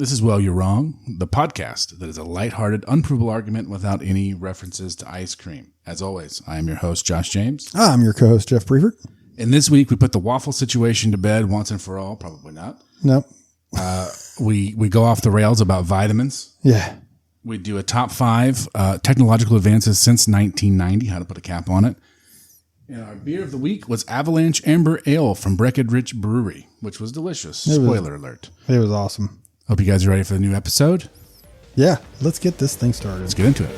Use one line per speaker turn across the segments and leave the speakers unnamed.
This is Well, You're Wrong, the podcast that is a lighthearted, unprovable argument without any references to ice cream. As always, I am your host, Josh James.
I'm your co-host, Jeff Prevert.
And this week, we put the waffle situation to bed once and for all. Probably not.
Nope.
We go off the rails about vitamins.
Yeah.
We do a top 5 technological advances since 1990, how to put a cap on it. And our beer of the week was Avalanche Amber Ale from Breckenridge Brewery, which was delicious. Spoiler alert.
It was awesome.
Hope you guys are ready for the new episode.
Yeah, let's get this thing started.
Let's get into it.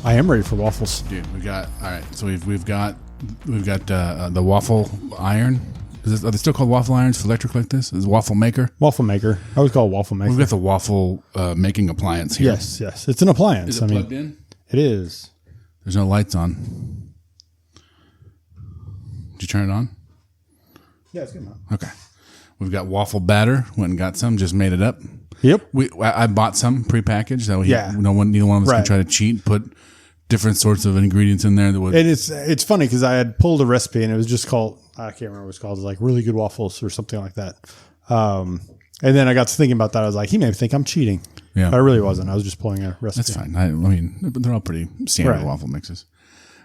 I am ready for waffles.
Dude, all right. So we've got the waffle iron. Are they still called waffle irons for electric like this? Is it waffle maker?
Waffle maker. I always call it waffle maker.
We've got the waffle making appliance here.
Yes. It's an appliance.
Is it plugged in?
It is.
There's no lights on. Did you turn it on?
Yeah, it's good now.
Okay. We've got waffle batter. Went and got some. Just made it up.
Yep.
I bought some prepackaged. That way neither one of us
Right.
can try to cheat. Put different sorts of ingredients in there that would.
And it's funny because I had pulled a recipe and it was just called, I can't remember what it's called. It was like really good waffles or something like that. And then I got to thinking about that. I was like, he may think I'm cheating.
Yeah.
But I really wasn't. I was just pulling a recipe.
That's fine. I mean, they're all pretty standard waffle mixes.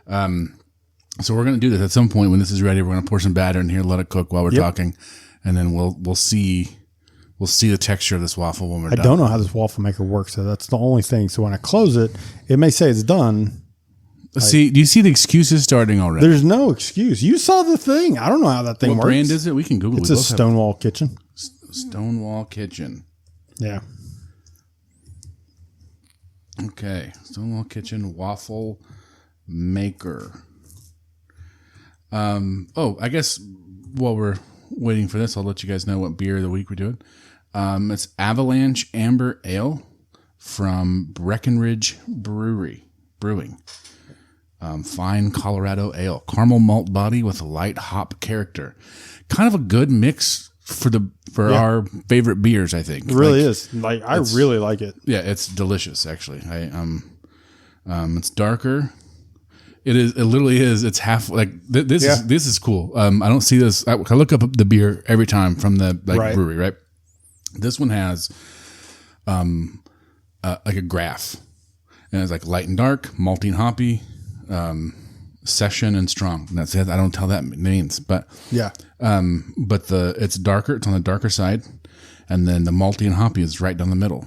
So we're going to do this at some point when this is ready. We're going to pour some batter in here, let it cook while we're talking, and then we'll see the texture of this waffle when we're done.
I don't know how this waffle maker works, so that's the only thing. So when I close it, it may say it's done.
Do you see the excuses starting already?
There's no excuse. You saw the thing. I don't know how that thing works.
What brand is it? We can Google it.
It's a Stonewall Kitchen.
Stonewall Kitchen.
Yeah.
Okay. Stonewall Kitchen waffle maker. I guess while we're waiting for this, I'll let you guys know what beer of the week we're doing. It's Avalanche Amber Ale from Breckenridge Brewing. Fine Colorado Ale. Caramel malt body with a light hop character. Kind of a good mix for our favorite beers, I think.
It really is. I really like it.
Yeah, it's delicious, actually. It's darker. It is. It literally is. It's half like this. This is cool. I don't see this. I look up the beer every time from the brewery, right? This one has like a graph, and it's like light and dark, malty and hoppy, session and strong. And that's it. I don't tell that means, but
yeah.
But it's darker. It's on the darker side, and then the malty and hoppy is right down the middle.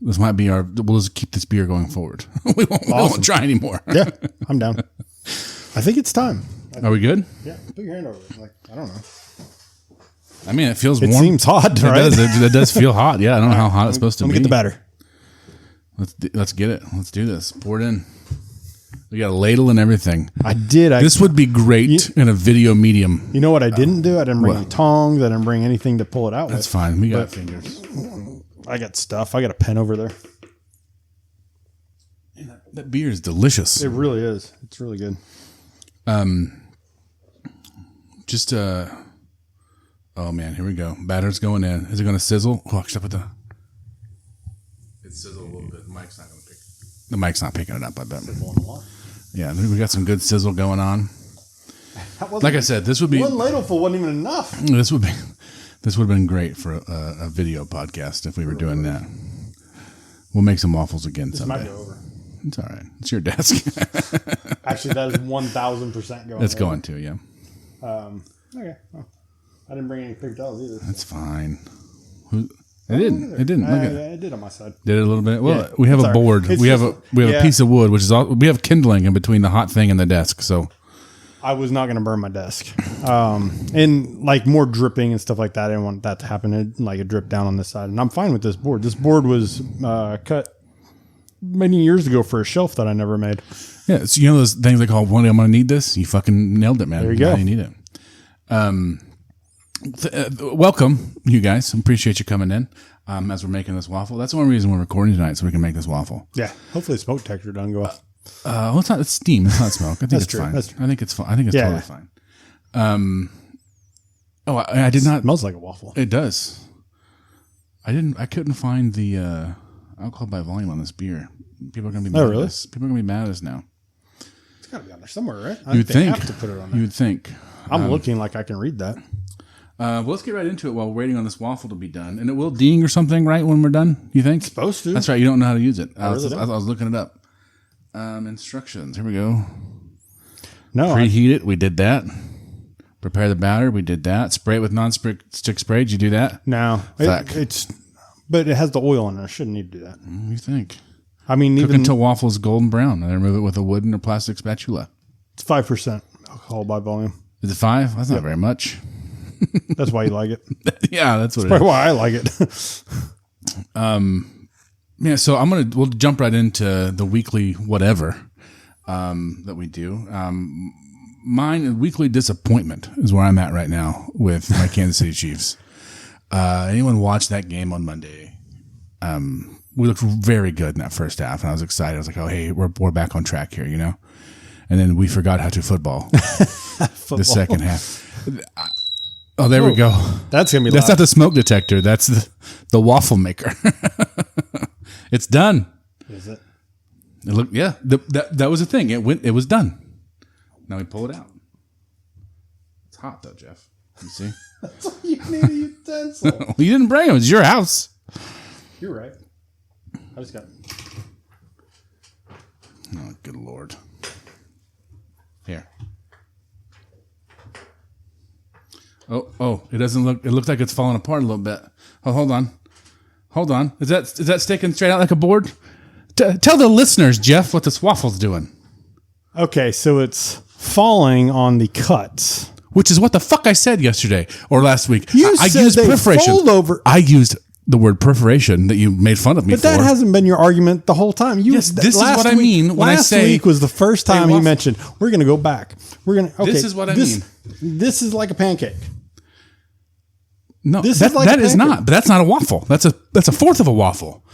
This might be we'll just keep this beer going forward. we won't try anymore.
Yeah, I'm down. I think it's time.
Are we good?
Yeah, put your hand over it. Like, I don't know.
I mean, it feels warm.
It seems hot, right?
It does feel hot. Yeah, I don't know how hot it's supposed to be.
Let me get the batter.
Let's get it. Let's do this. Pour it in. We got a ladle and everything.
I did.
This would be great in a video medium.
You know what I didn't do? I didn't bring any tongs. I didn't bring anything to pull it out
That's
with.
fine. We got fingers.
I got stuff. I got a pen over there.
Man, that beer is delicious.
It really is. It's really good.
Oh man, here we go. Batter's going in. Is it going to sizzle? Oh, except with it sizzled a little bit. The mic's not picking it up, I bet. Yeah, we got some good sizzle going on. Like I said, this would be
one ladleful wasn't even enough.
This would have been great for a video podcast if we were doing that. We'll make some waffles again someday.
Might go over.
It's all right. It's your desk.
Actually, that is 1,000% going.
It's going to, yeah.
Okay. Well, I didn't bring any paper towels either.
That's fine. It didn't. Look at
it. It did on my side.
Did it a little bit? Well,
Yeah,
we have a board. We have a piece of wood, which is all. We have kindling in between the hot thing and the desk. So
I was not going to burn my desk. And like more dripping and stuff like that. I didn't want that to happen. It dripped down on this side. And I'm fine with this board. This board was cut many years ago for a shelf that I never made.
Yeah. It's, those things they call, one day I'm going to need this. You fucking nailed it, man.
There you go.
You need it. Welcome, you guys. Appreciate you coming in as we're making this waffle. That's one reason we're recording tonight, so we can make this waffle.
Yeah. Hopefully the smoke detector doesn't go off.
Well, it's steam. It's not smoke. I think
That's
it's
true.
fine.
That's true.
I think it's fine. I think it's totally fine. Oh, I did not.
Smells like a waffle.
It does. I couldn't find the alcohol by volume on this beer. People are going to be mad at us. People are going to be mad at us now.
It's got to be on there somewhere, right?
You'd think.
Have to put it on there.
You would think.
I'm looking like I can read that.
Well, let's get right into it while we're waiting on this waffle to be done. And it will ding or something, right, when we're done, you think?
It's supposed to.
That's right. You don't know how to use it. I
really
was looking it up. Instructions. Here we go.
No.
Preheat it. We did that. Prepare the batter. We did that. Spray it with non-stick spray. Did you do that?
No. But it has the oil in it. I shouldn't need to do that.
You think?
I mean,
Cook
even
until waffle is golden brown, and then remove it with a wooden or plastic spatula.
It's 5% alcohol by volume.
Is it 5? That's not very much.
That's why you like it.
Yeah, that's what
Probably why I like it.
Yeah, so we'll jump right into the weekly whatever that we do. Mine, weekly disappointment is where I'm at right now with my Kansas City Chiefs. Anyone watch that game on Monday? We looked very good in that first half, and I was excited. I was like, "Oh, hey, we're back on track here," you know. And then we forgot how to football. The second half. Oh, there we go.
That's gonna be.
That's not the smoke detector. That's the waffle maker. It's done.
Is it?
It looked. Yeah, that was the thing. It was done. Now we pull it out. It's hot though, Jeff. You see?
That's all you need a utensil.
Well, you didn't bring them. It's your house.
You're right. I just got.
Oh, good Lord. Here. Oh! It doesn't look. It looks like it's falling apart a little bit. Oh, hold on. Is that sticking straight out like a board? Tell the listeners, Jeff, what this waffle's doing.
Okay, so it's falling on the cuts,
which is what the fuck I said yesterday or last week.
I used perforation. Fold over.
I used the word perforation that you made fun of me for.
But that hasn't been your argument the whole time.
Yes, this is what I mean when I say...
Last week was the first time you mentioned, we're going to go back. This
is what I mean.
This is like a pancake.
No, that is not. But that's not a waffle. That's a fourth of a waffle.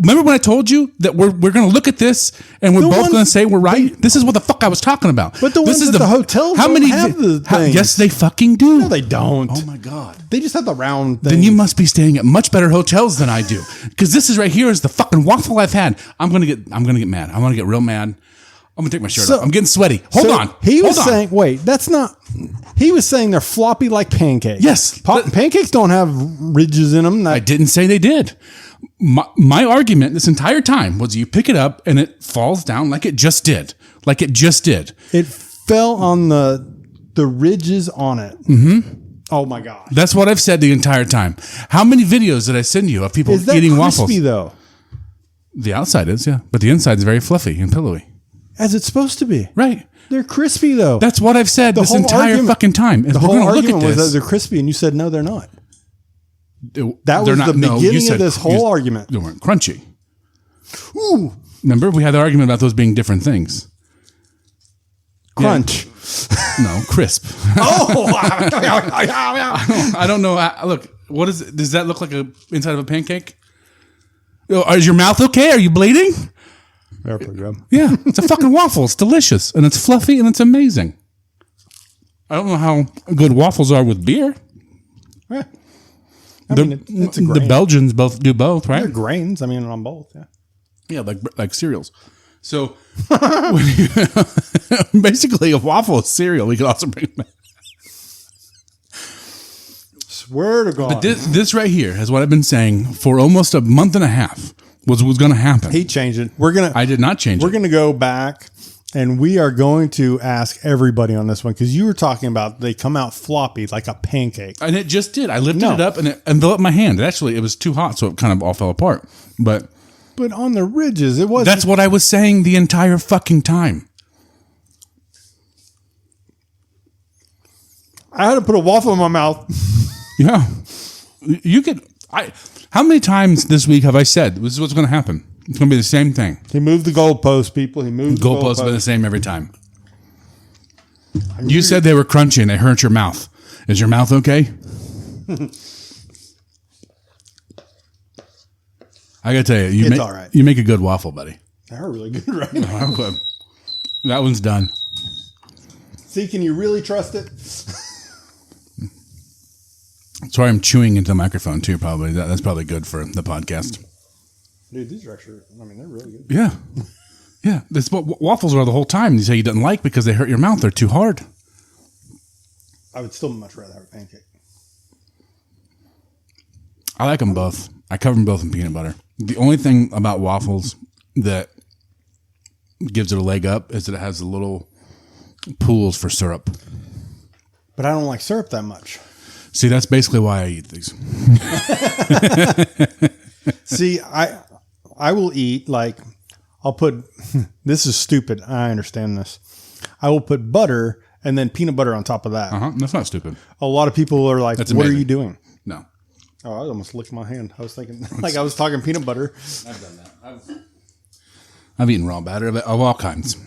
Remember when I told you that we're going to look at this and we're both going to say we're right? This is what the fuck I was talking about.
But the ones at the hotels don't have the things.
Yes, they fucking do.
No, they don't.
Oh, my God.
They just have the round thing.
Then you must be staying at much better hotels than I do. Because this is right here is the fucking waffle I've had. I'm going to get mad. I'm going to get real mad. I'm going to take my shirt off. I'm getting sweaty. Hold on.
He was saying, wait, that's not... He was saying they're floppy like pancakes.
Yes.
Pancakes don't have ridges in them.
I didn't say they did. My argument this entire time was you pick it up and it falls down like it just did. Like it just did.
It fell on the ridges on it. Mm-hmm. Oh, my God.
That's what I've said the entire time. How many videos did I send you of people eating waffles?
Is that crispy, though?
The outside is, yeah. But the inside is very fluffy and pillowy.
As it's supposed to be.
Right.
They're crispy, though.
That's what I've said this entire fucking time.
The whole argument was that they're crispy, and you said, no, they're not. That was the beginning of this whole argument.
They weren't crunchy.
Ooh.
Remember, we had the argument about those being different things.
Crunch.
Yeah. No, crisp.
Oh.
I don't know. Look, what is it? Does that look like a inside of a pancake? Is your mouth okay? Are you bleeding? Yeah, it's a fucking waffle. It's delicious, and it's fluffy, and it's amazing. I don't know how good waffles are with beer.
Yeah. It's a grain.
The Belgians both do both, right?
They're grains. I mean, on both. Yeah.
Yeah, like cereals. So basically, a waffle is cereal. We could also bring it back.
Swear to God.
But this right here is what I've been saying for almost a month and a half. Was going to happen.
He changed it. I did not change it. We're going to go back and we are going to ask everybody on this one because you were talking about they come out floppy like a pancake.
And it just did. I lifted it up and it enveloped my hand. Actually, it was too hot, so it kind of all fell apart. But
on the ridges, it was.
That's what I was saying the entire fucking time.
I had to put a waffle in my mouth.
Yeah. You could... How many times this week have I said this is what's going to happen? It's going to be the same thing.
He moved the goalpost, people. He moved the goalposts.
Goalposts are the same every time. You said they were crunchy and they hurt your mouth. Is your mouth okay? I got to tell you,
it's all right.
You make a good waffle, buddy.
They're really good right now.
That one's done.
See, can you really trust it?
Sorry, I'm chewing into the microphone too. Probably that's probably good for the podcast.
Dude, these are actually, I mean, they're really good.
Yeah. Yeah. That's what waffles are the whole time. You say you didn't like because they hurt your mouth. They're too hard.
I would still much rather have a pancake.
I like them both. I cover them both in peanut butter. The only thing about waffles that gives it a leg up is that it has the little pools for syrup.
But I don't like syrup that much.
See, that's basically why I eat these.
See, I will eat, like, I'll put, this is stupid. I understand this. I will put butter and then peanut butter on top of that.
That's not stupid.
A lot of people are like, what are you doing?
No.
Oh, I almost licked my hand. I was thinking, like I was talking peanut butter.
I've done that. I've eaten raw batter of all kinds.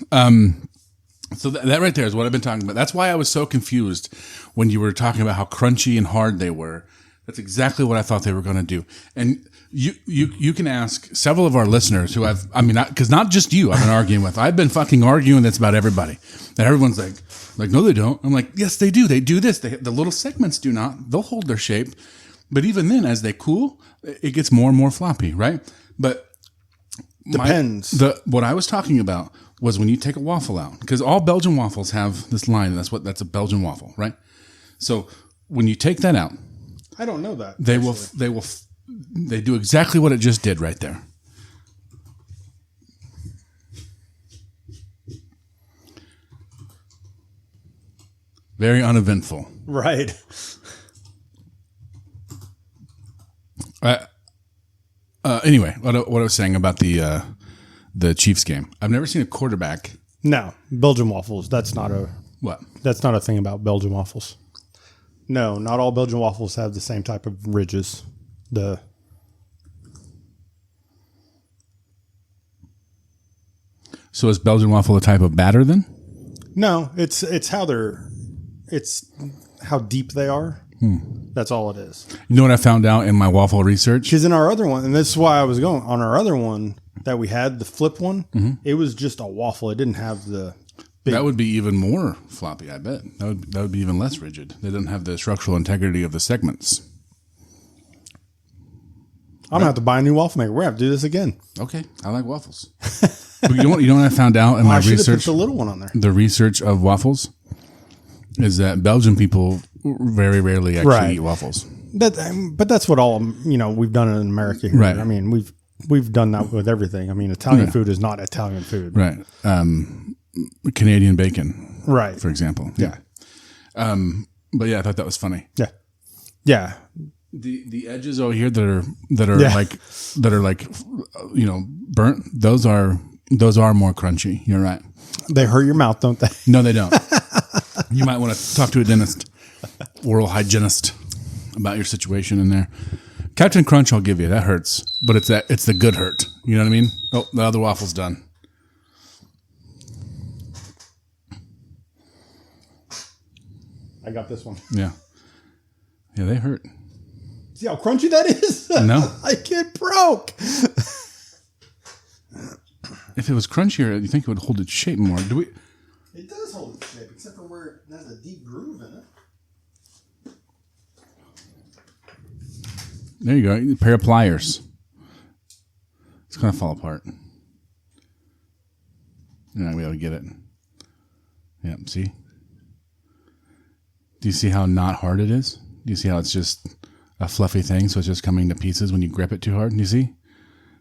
So that right there is what I've been talking about. That's why I was so confused when you were talking about how crunchy and hard they were. That's exactly what I thought they were going to do. And you can ask several of our listeners who because not just you I've been arguing with. I've been fucking arguing this about everybody. That everyone's like, no, they don't. I'm like, yes, they do. They do this. The little segments do not. They'll hold their shape. But even then, as they cool, it gets more and more floppy, right? But
depends.
What I was talking about was when you take a waffle out, because all Belgian waffles have this line. That's a Belgian waffle, right? So when you take that out,
I don't know that
they do exactly what it just did right there. Very uneventful,
right?
Anyway, what I was saying about the Chiefs game, I've never seen a quarterback.
No, Belgian waffles. That's not a
what?
That's not a thing about Belgian waffles. No, not all Belgian waffles have the same type of ridges.
So is Belgian waffle a type of batter then?
No, it's how deep they are. That's all it is.
You know what I found out in my waffle research?
Because in our other one, and this is why I was going, on our other one that we had, the flip one, it was just a waffle. It didn't have the big...
That would be even more floppy, I bet. That would be even less rigid. They didn't have the structural integrity of the segments.
I'm going to have to buy a new waffle maker. We're going to have to do this again.
Okay. I like waffles. You know what I found out in my research?
I should have put the little one on there.
The research of waffles is that Belgian people very rarely actually eat waffles.
But that's what all we've done in America here.
Right.
I mean, we've done that with everything. I mean, Italian food is not Italian food.
Right. Canadian bacon.
Right.
For example.
Yeah.
But yeah, I thought that was funny.
Yeah. Yeah.
The edges over here that are like burnt. Those are more crunchy. You're right.
They hurt your mouth, don't they?
No, they don't. You might want to talk to a dentist, oral hygienist, about your situation in there. Captain Crunch, I'll give you that hurts, but it's the good hurt. You know what I mean? Oh, the other waffle's done.
I got this one.
Yeah, they hurt.
See how crunchy that is?
No,
like it broke.
If it was crunchier, you think it would hold its shape more? Do we?
It does hold its shape, except for where it has a deep groove in it.
There you go. A pair of pliers. It's going to fall apart. You're not going to be able to get it. Yeah, see? Do you see how not hard it is? Do you see how it's just a fluffy thing, so it's just coming to pieces when you grip it too hard? Do you see?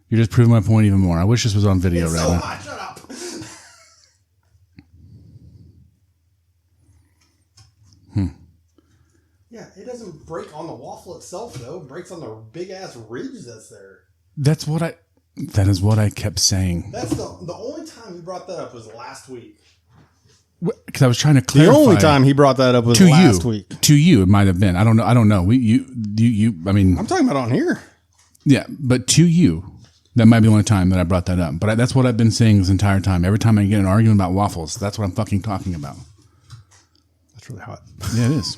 You're just proving my point even more. I wish this was on video right now.
Shut up. Yeah, it doesn't break on the waffle itself, though. It breaks on the big-ass ridge that's there.
That is what I kept saying.
That's the only time he brought that up was last week.
Because I was trying to clarify.
The only time he brought that up was last week.
To you, it might have been. I don't know. I mean,
I'm talking about on here.
Yeah, but to you, that might be the only time that I brought that up. But that's what I've been saying this entire time. Every time I get an argument about waffles, that's what I'm fucking talking about.
That's really hot.
Yeah, it is.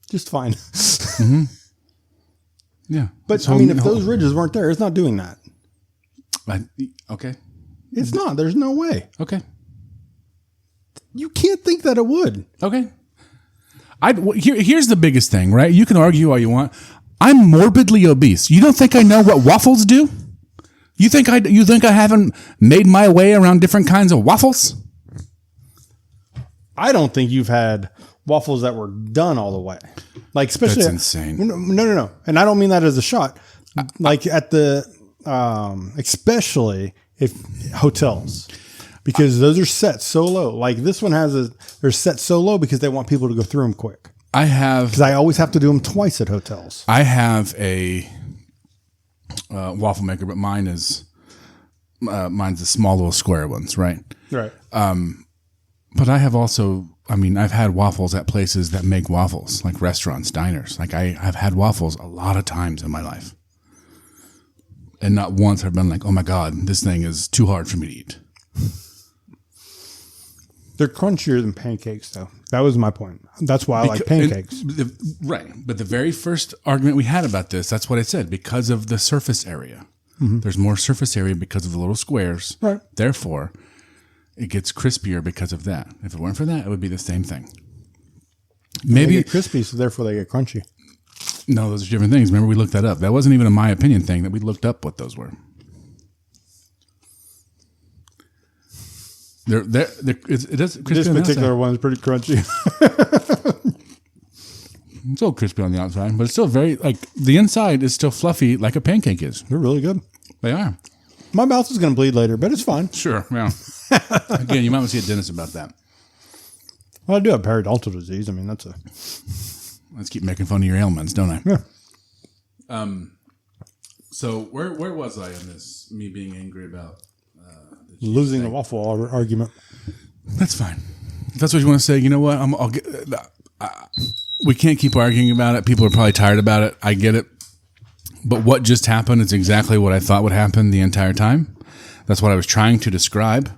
Just fine.
Mm-hmm. Yeah.
But, so, I mean, if those ridges weren't there, it's not doing that.
Okay.
It's not. There's no way.
Okay.
You can't think that it would.
Okay. Here's the biggest thing, right? You can argue all you want. I'm morbidly obese. You don't think I know what waffles do? You think I haven't made my way around different kinds of waffles?
I don't think you've had waffles that were done all the way. Like, especially.
That's insane.
No. And I don't mean that as a shot. Like at the, especially if hotels, because those are set so low. Like this one they're set so low because they want people to go through them quick. Because I always have to do them twice at hotels.
I have a waffle maker, but mine's the small little square ones, right?
Right.
But I have also, I've had waffles at places that make waffles, like restaurants, diners. Like I've had waffles a lot of times in my life. And not once have I been like, oh my God, this thing is too hard for me to eat.
They're crunchier than pancakes, though. That was my point. That's why I like pancakes.
Right. But the very first argument we had about this, that's what I said, because of the surface area. Mm-hmm. There's more surface area because of the little squares.
Right.
Therefore, it gets crispier because of that. If it weren't for that, it would be the same thing. Maybe
they get crispy, so therefore they get crunchy.
No, those are different things. Remember, we looked that up. That wasn't even a my opinion thing. That we looked up what those were. It does.
This particular one is pretty crunchy.
It's a little crispy on the outside, but it's still very the inside is still fluffy like a pancake is.
They're really good.
They are.
My mouth is going to bleed later, but it's fine.
Sure. Yeah. Again, you might want to see a dentist about that.
Well, I do have periodontal disease. That's a.
Let's keep making fun of your ailments, don't I?
Yeah.
So where was I on this? Me being angry about
losing the waffle argument.
That's fine. If that's what you want to say, you know what? I'll get. We can't keep arguing about it. People are probably tired about it. I get it. But what just happened is exactly what I thought would happen the entire time. That's what I was trying to describe.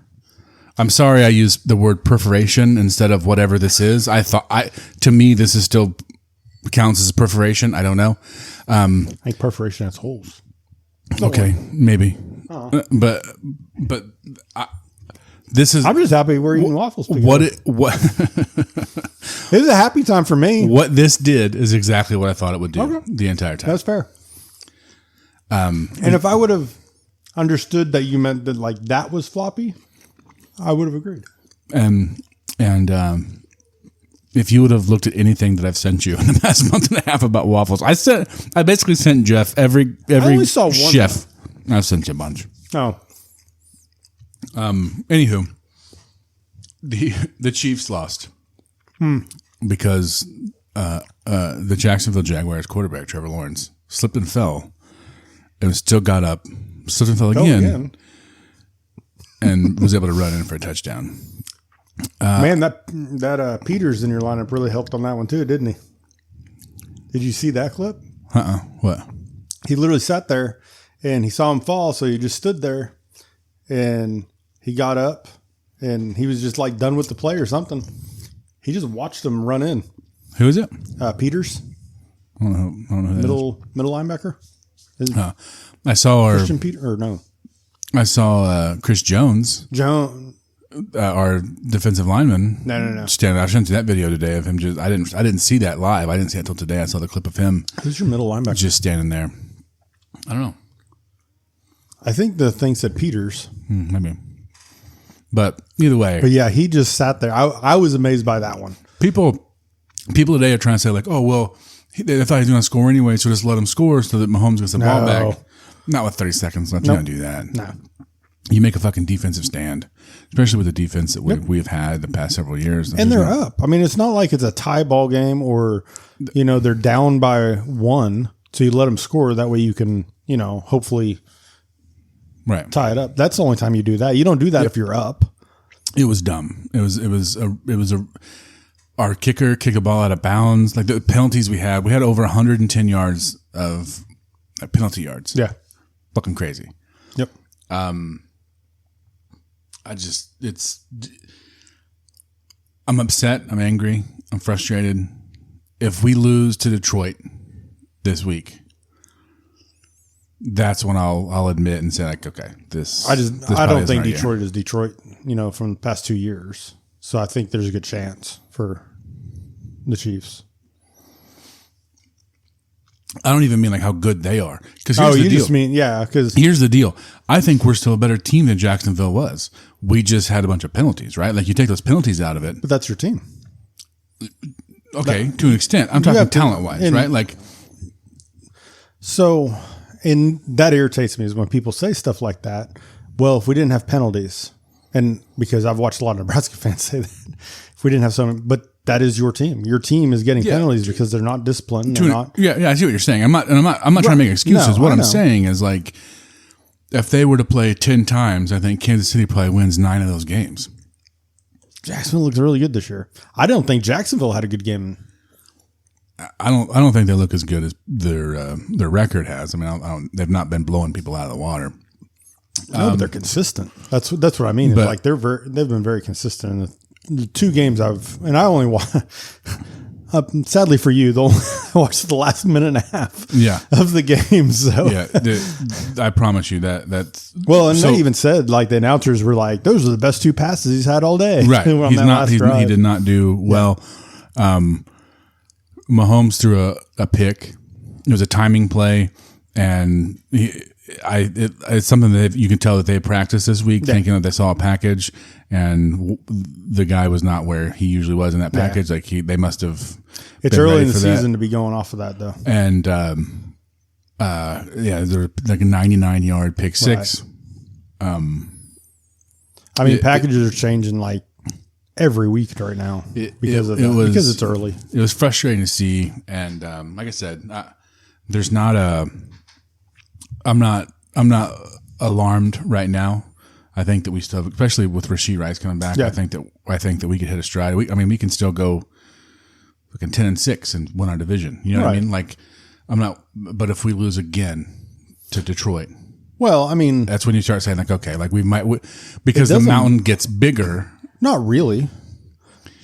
I'm sorry I used the word perforation instead of whatever this is. To me, this is still counts as a perforation. I don't know.
I think perforation has holes.
Okay, maybe. But this is.
I'm just happy we're eating waffles together.
What?
It was a happy time for me.
What this did is exactly what I thought it would do the entire time.
That's fair. And if I would have understood that you meant that that was floppy, I would have agreed.
And if you would have looked at anything that I've sent you in the past month and a half about waffles, I basically sent Jeff every
I only saw one
chef. I've sent you a bunch.
Oh.
Anywho, the Chiefs lost because the Jacksonville Jaguars quarterback Trevor Lawrence slipped and fell, and still got up, slipped and fell again. And was able to run in for a touchdown.
Man, that Peters in your lineup really helped on that one too, didn't he? Did you see that clip?
What?
He literally sat there and he saw him fall, so he just stood there and he got up and he was just done with the play or something. He just watched him run in.
Who is it?
Peters.
I don't know who that
middle linebacker.
I saw
Christian Peter or no.
I saw Chris Jones, our defensive lineman.
No.
Standing. I showed you that video today of him. I didn't see that live. I didn't see it until today. I saw the clip of him.
Who's your middle linebacker?
Just standing there. I don't know.
I think the thing said Peters.
Maybe. But either way.
But yeah, he just sat there. I was amazed by that one.
People today are trying to say oh well, they thought he was going to score anyway, so just let him score so that Mahomes gets the ball back. Not with 30 seconds left. You don't do that. No. You make a fucking defensive stand, especially with the defense that we've had the past several years.
And they're up. It's not like it's a tie ball game or, they're down by one. So you let them score. That way you can, hopefully tie it up. That's the only time you do that. You don't do that if you're up.
It was dumb. It was our kicker kicked a ball out of bounds. The penalties we had over 110 yards of penalty yards.
Yeah.
Fucking crazy.
Yep.
I'm upset. I'm angry. I'm frustrated. If we lose to Detroit this week, that's when I'll admit and say okay, this.
I don't think Detroit is Detroit, from the past 2 years. So I think there's a good chance for the Chiefs.
I don't even mean like how good they are. Because
just mean, because
here's the deal. I think we're still a better team than Jacksonville was. We just had a bunch of penalties, right? Like you take those penalties out of it.
But that's your team.
Okay, to an extent. I'm talking talent-wise, right? Like,
so, and that irritates me is when people say stuff like that. Well, if we didn't have penalties, and because I've watched a lot of Nebraska fans say that, if we didn't have some, but that is your team. Your team is getting penalties because they're not disciplined. They're not.
Yeah, I see what you're saying. I'm not trying to make excuses. What I'm saying is like, if they were to play 10 times, I think Kansas City probably wins 9 of those games.
Jacksonville looks really good this year. I don't think Jacksonville had a good game.
I don't think they look as good as their record has. I mean, they've not been blowing people out of the water.
No, but they're consistent. That's what I mean. But, like they've been very consistent in the 2 games I only watched. Sadly for you, I watched the last minute and a half of the game. So
I promise you that's
they even said like the announcers were like, those are the best 2 passes he's had all day.
Right. He did not do well. Mahomes threw a pick. It was a timing play, and it's something that you can tell that they practiced this week, thinking that they saw a package, and the guy was not where he usually was in that package. Like they must have.
It's early in the season to be going off of that, though.
And there's like a 99-yard pick six.
Right. Packages are changing like every week right now because it's early.
It was frustrating to see, and like I said, there's not a. I'm not alarmed right now. I think that we still have, especially with Rashee Rice coming back. I think that we could hit a stride. We can still go fucking 10-6 and win our division. You know what I mean? Like I'm not. But if we lose again to Detroit,
well, I mean,
that's when you start saying like, okay, like because the mountain gets bigger.
Not really,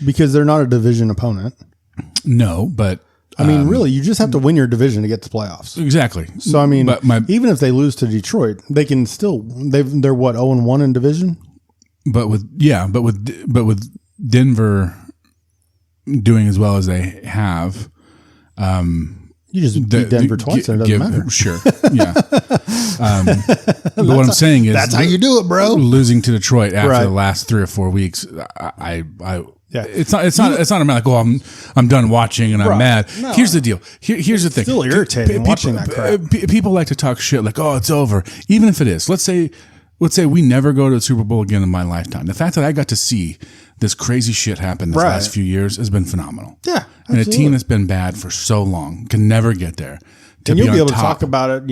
because they're not a division opponent.
No, but.
Really, you just have to win your division to get to playoffs.
Exactly.
So, even if they lose to Detroit, they can still they're what 0-1 in division.
But with Denver doing as well as they have,
you just beat Denver twice, and it doesn't matter.
Sure, yeah. But what I'm saying is
that's how you do it, bro.
Losing to Detroit after the last 3 or 4 weeks, Yeah, it's not a matter like, I'm done watching and I'm mad. No. Here's the deal. Here's the thing.
Still irritating watching that crap.
People like to talk shit like, oh, it's over. Even if it is, let's say we never go to the Super Bowl again in my lifetime. The fact that I got to see this crazy shit happen this last few years has been phenomenal.
Yeah,
absolutely. And a team that's been bad for so long can never get there.
And you'll be able to talk about it,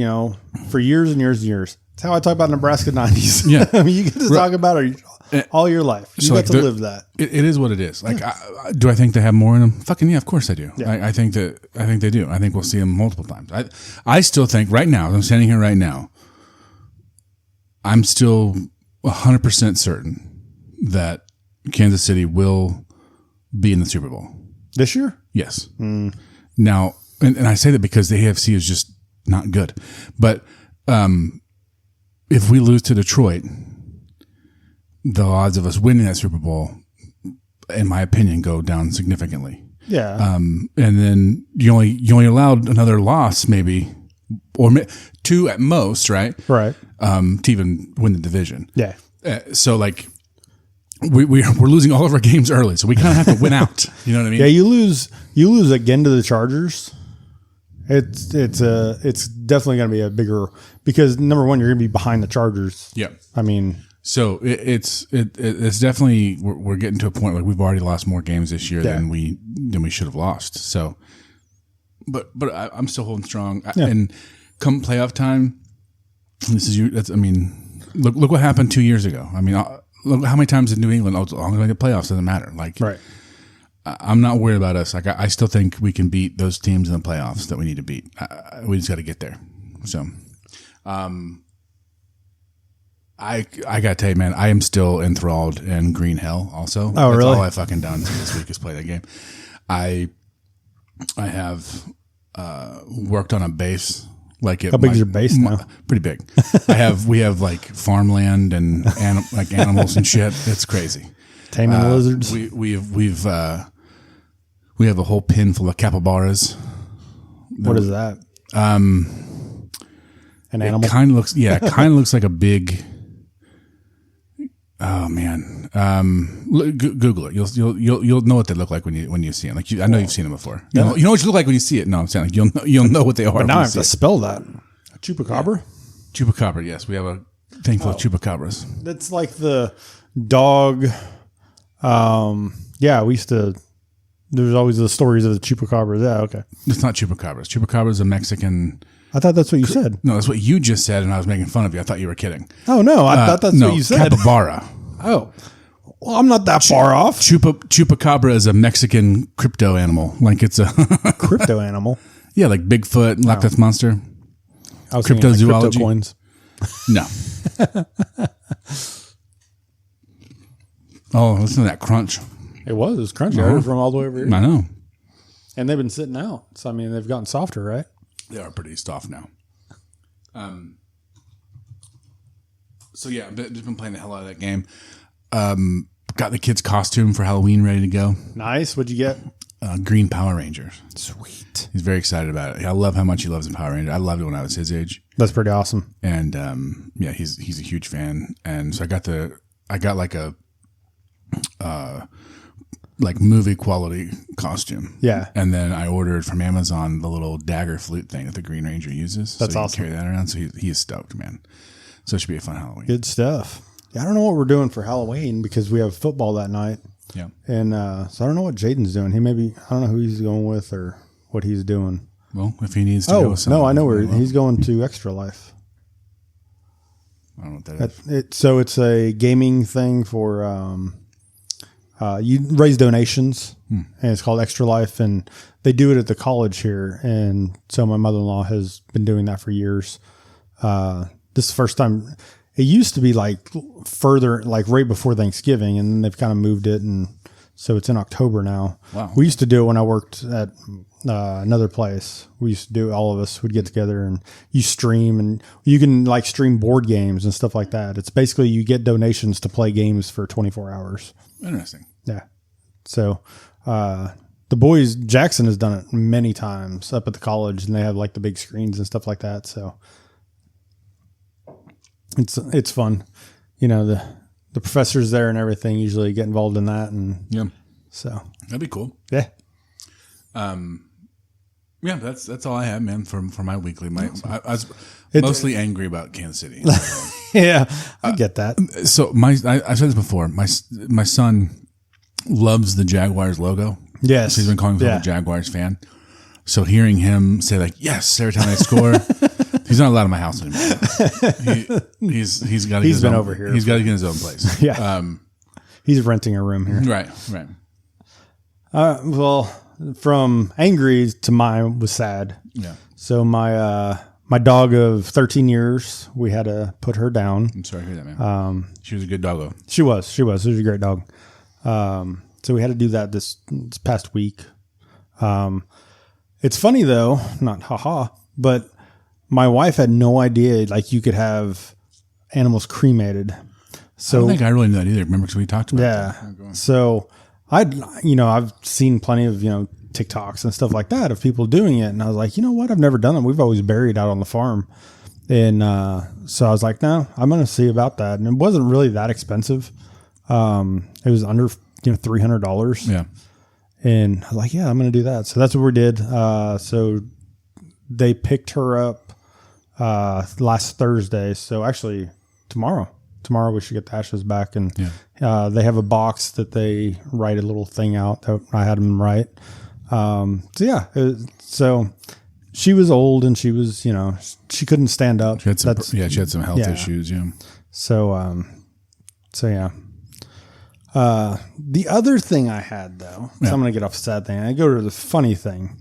for years and years and years. That's how I talk about Nebraska 90s.
Yeah,
you get to talk about it all your life. You get to live that.
It is what it is. Like, do I think they have more in them? Fucking yeah, of course I do. Yeah. I think they do. I think we'll see them multiple times. I still think right now, as I'm standing here right now, I'm still 100% certain that Kansas City will be in the Super Bowl
this year.
Yes. Now, and I say that because the AFC is just not good, but if we lose to Detroit, the odds of us winning that Super Bowl, in my opinion, go down significantly.
Yeah.
And then you only allowed another loss, maybe, or 2 at most, right?
Right.
To even win the division.
Yeah.
So like we're losing all of our games early, so we kind of have to win out. You know what I mean?
Yeah. You lose again to the Chargers. It's definitely going to be a bigger, because number one, you're going to be behind the Chargers.
Yeah. So it's definitely we're getting to a point like we've already lost more games this year than we should have lost. So, but I'm still holding strong. And come playoff time, look what happened 2 years ago. Look how many times in New England, as long as we get playoffs, doesn't matter. Like,
right.
I'm not worried about us. Like, I still think we can beat those teams in the playoffs that we need to beat. We just got to get there. So, I gotta tell you, man, I am still enthralled in Green Hell. Also,
that's really
all I've fucking done this week is play that game. I have worked on a base. Like
how big is your base now?
Pretty big. We have like farmland and like animals and shit. It's crazy.
Taming lizards.
We have a whole pin full of capybaras.
What is that? An animal?
It kind of looks like a big. Oh man, Google it. You'll know what they look like when you see them. Like I know you've seen them before. You know what you look like when you see it. No, I'm saying like you'll know what they are.
But now I have to spell that. A chupacabra.
Yeah. Chupacabra. Yes, we have a thing full of chupacabras.
That's like the dog. Yeah, we used to. There's always the stories of the chupacabras. Yeah, okay.
It's not chupacabras. Chupacabra is a Mexican.
I thought that's what you said.
No, that's what you just said, and I was making fun of you. I thought you were kidding.
Oh, no. I thought that's what you said.
Capybara.
Oh. Well, I'm not that far off.
Chupacabra is a Mexican crypto animal. Like it's a...
Crypto animal?
Yeah, like Bigfoot, Loch Ness Monster.
I was cryptozoology. Like crypto coins.
No. Oh, listen to that crunch.
It was crunchy. I heard it from all the way over here.
I know.
And they've been sitting out. So, I mean, they've gotten softer, right?
They are pretty soft now. So yeah, I've just been playing the hell out of that game. Got the kid's costume for Halloween ready to go.
Nice. What'd you get?
Green Power Rangers.
Sweet.
He's very excited about it. I love how much he loves the Power Rangers. I loved it when I was his age.
That's pretty awesome.
And yeah, he's a huge fan. And so I got like a like movie quality costume.
Yeah.
And then I ordered from Amazon the little dagger flute thing that the Green Ranger uses.
That's
so
awesome.
Carry that around. So he is stoked, man. So it should be a fun Halloween.
Good stuff. Yeah, I don't know what we're doing for Halloween because we have football that night.
Yeah.
And so I don't know what Jaden's doing. I don't know who he's going with or what he's doing.
Well, if he needs to go with something.
No, I know where he's going to Extra Life.
I don't know what that is.
So it's a gaming thing for you raise donations, and it's called Extra Life, and they do it at the college here. And so my mother-in-law has been doing that for years. This is the first time. It used to be like further, like right before Thanksgiving, and then they've kind of moved it, and so it's in October now.
Wow.
We used to do it when I worked at another place. We used to do it, all of us would get together and you stream, and you can like stream board games and stuff like that. It's basically you get donations to play games for 24 hours.
Interesting.
Yeah. So the boys, Jackson has done it many times up at the college, and they have like the big screens and stuff like that. So it's fun. You know, the professors there and everything usually get involved in that. And
yeah.
So
that'd be cool.
Yeah.
Yeah, that's all I have, man, for my weekly. I was mostly angry about Kansas City.
Yeah, I get that.
So I said this before. My son loves the Jaguars logo.
Yes,
so he's been calling himself a Jaguars fan. So hearing him say like, "Yes," every time they score, he's not allowed in my house anymore. He's got to. He's been over here. He's got to get his own place.
Yeah. He's renting a room here.
Right.
Well, from angry to mine was sad.
Yeah.
So my dog of 13 years, we had to put her down.
I'm sorry to hear that, man. She was a good doggo.
She was. She was a great dog. So we had to do that this past week. It's funny though, not but my wife had no idea like you could have animals cremated. So
I don't think I really knew that either. Remember, because we talked about
that. Yeah. So I've seen plenty of, TikToks and stuff like that of people doing it. And I was like, you know what? I've never done it. We've always buried out on the farm. And so I was like, no, I'm going to see about that. And it wasn't really that expensive. It was under, $300.
Yeah.
And I was like, yeah, I'm going to do that. So that's what we did. So they picked her up last Thursday. So actually tomorrow we should get the ashes back. And they have a box that they write a little thing out that I had them write. So she was old and she was, she couldn't stand up.
She had some health issues. Yeah.
So yeah. The other thing I had though, so I'm going to get off the sad thing. I go to the funny thing.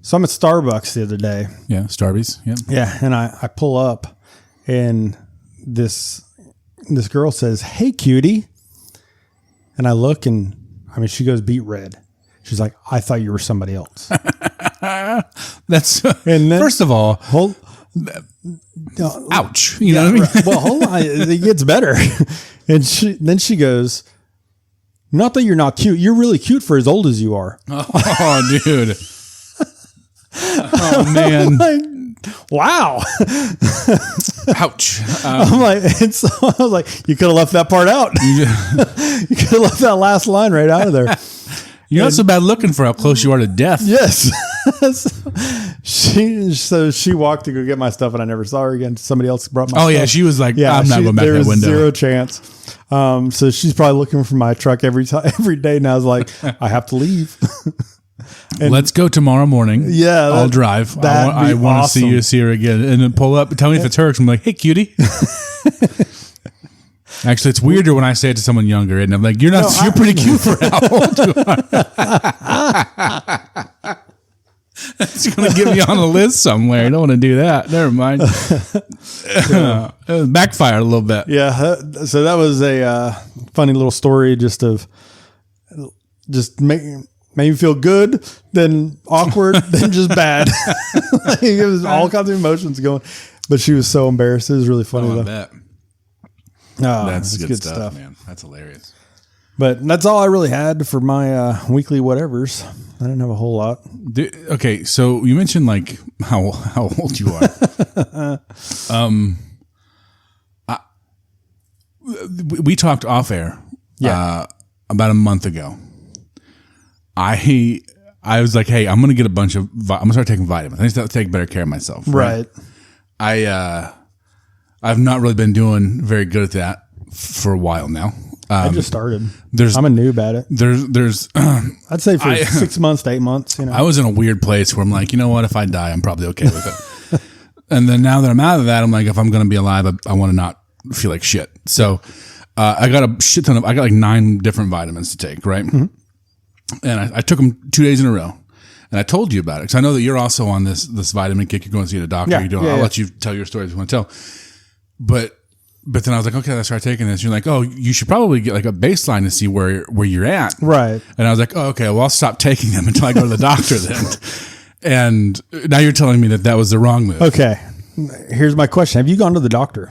So I'm at Starbucks the other day.
Yeah. Starbucks. Yeah.
Yeah. And I pull up and this girl says, "Hey, cutie." And I look and she goes beet red. She's like, "I thought you were somebody else."
That's
and then,
first of all, ouch. You know what I mean?
Well, hold on. It gets better. And then she goes, Not that you're not cute. You're really cute for as old as you are.
Oh, dude. Oh, man.
Like, wow.
Ouch.
I'm like, and so I was like, you could have left that part out. You could have left that last line right out of there.
You're not so bad looking for how close you are to death.
Yes. She walked to go get my stuff, and I never saw her again. Somebody else brought my stuff.
Oh, yeah. She was like, I'm not going back that window.
Zero chance. So she's probably looking for my truck every day now. I was like, I have to leave. And
let's go tomorrow morning.
Yeah.
I'll drive. I want to see her again. And then pull up. Tell me if it's her. 'Cause I'm like, hey, cutie. Actually, it's weirder when I say it to someone younger, and I'm like, you're pretty cute for how old you are. That's going to get me on a list somewhere. I don't want to do that. Never mind. It backfired a little bit.
Yeah. So that was a funny little story just made me feel good, then awkward, then just bad. Like, it was all kinds of emotions going. But she was so embarrassed. It was really funny, though.
I bet.
Oh,
that's good stuff, man. That's hilarious.
But that's all I really had for my weekly whatevers. I didn't have a whole lot.
Okay, so you mentioned like how old you are. We talked off air about a month ago. I was like, hey, I'm gonna get I'm gonna start taking vitamins. I need to take better care of myself.
Right.
I've not really been doing very good at that for a while now.
I just started.
I'm
a noob at it.
There's
I'd say for 6 months to 8 months.
I was in a weird place where I'm like, you know what? If I die, I'm probably okay with it. And then now that I'm out of that, I'm like, if I'm going to be alive, I want to not feel like shit. So I got a shit ton I got like 9 different vitamins to take, right? Mm-hmm. And I took them 2 days in a row. And I told you about it because I know that you're also on this vitamin kick. You're going to see the doctor. I'll let you tell your story if you want to tell. But then I was like, okay, let's start taking this. You're like, oh, you should probably get like a baseline to see where you're at.
Right.
And I was like, oh, okay, well, I'll stop taking them until I go to the doctor then. And now you're telling me that was the wrong move.
Okay. Here's my question. Have you gone to the doctor?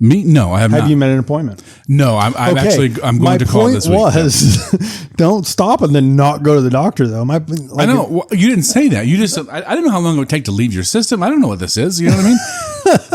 Me? No, I have not.
Have you made an appointment?
No, I'm going to call this week.
My point was, don't stop and then not go to the doctor, though.
I know. Well, you didn't say that. You just, I don't know how long it would take to leave your system. I don't know what this is. You know what I mean?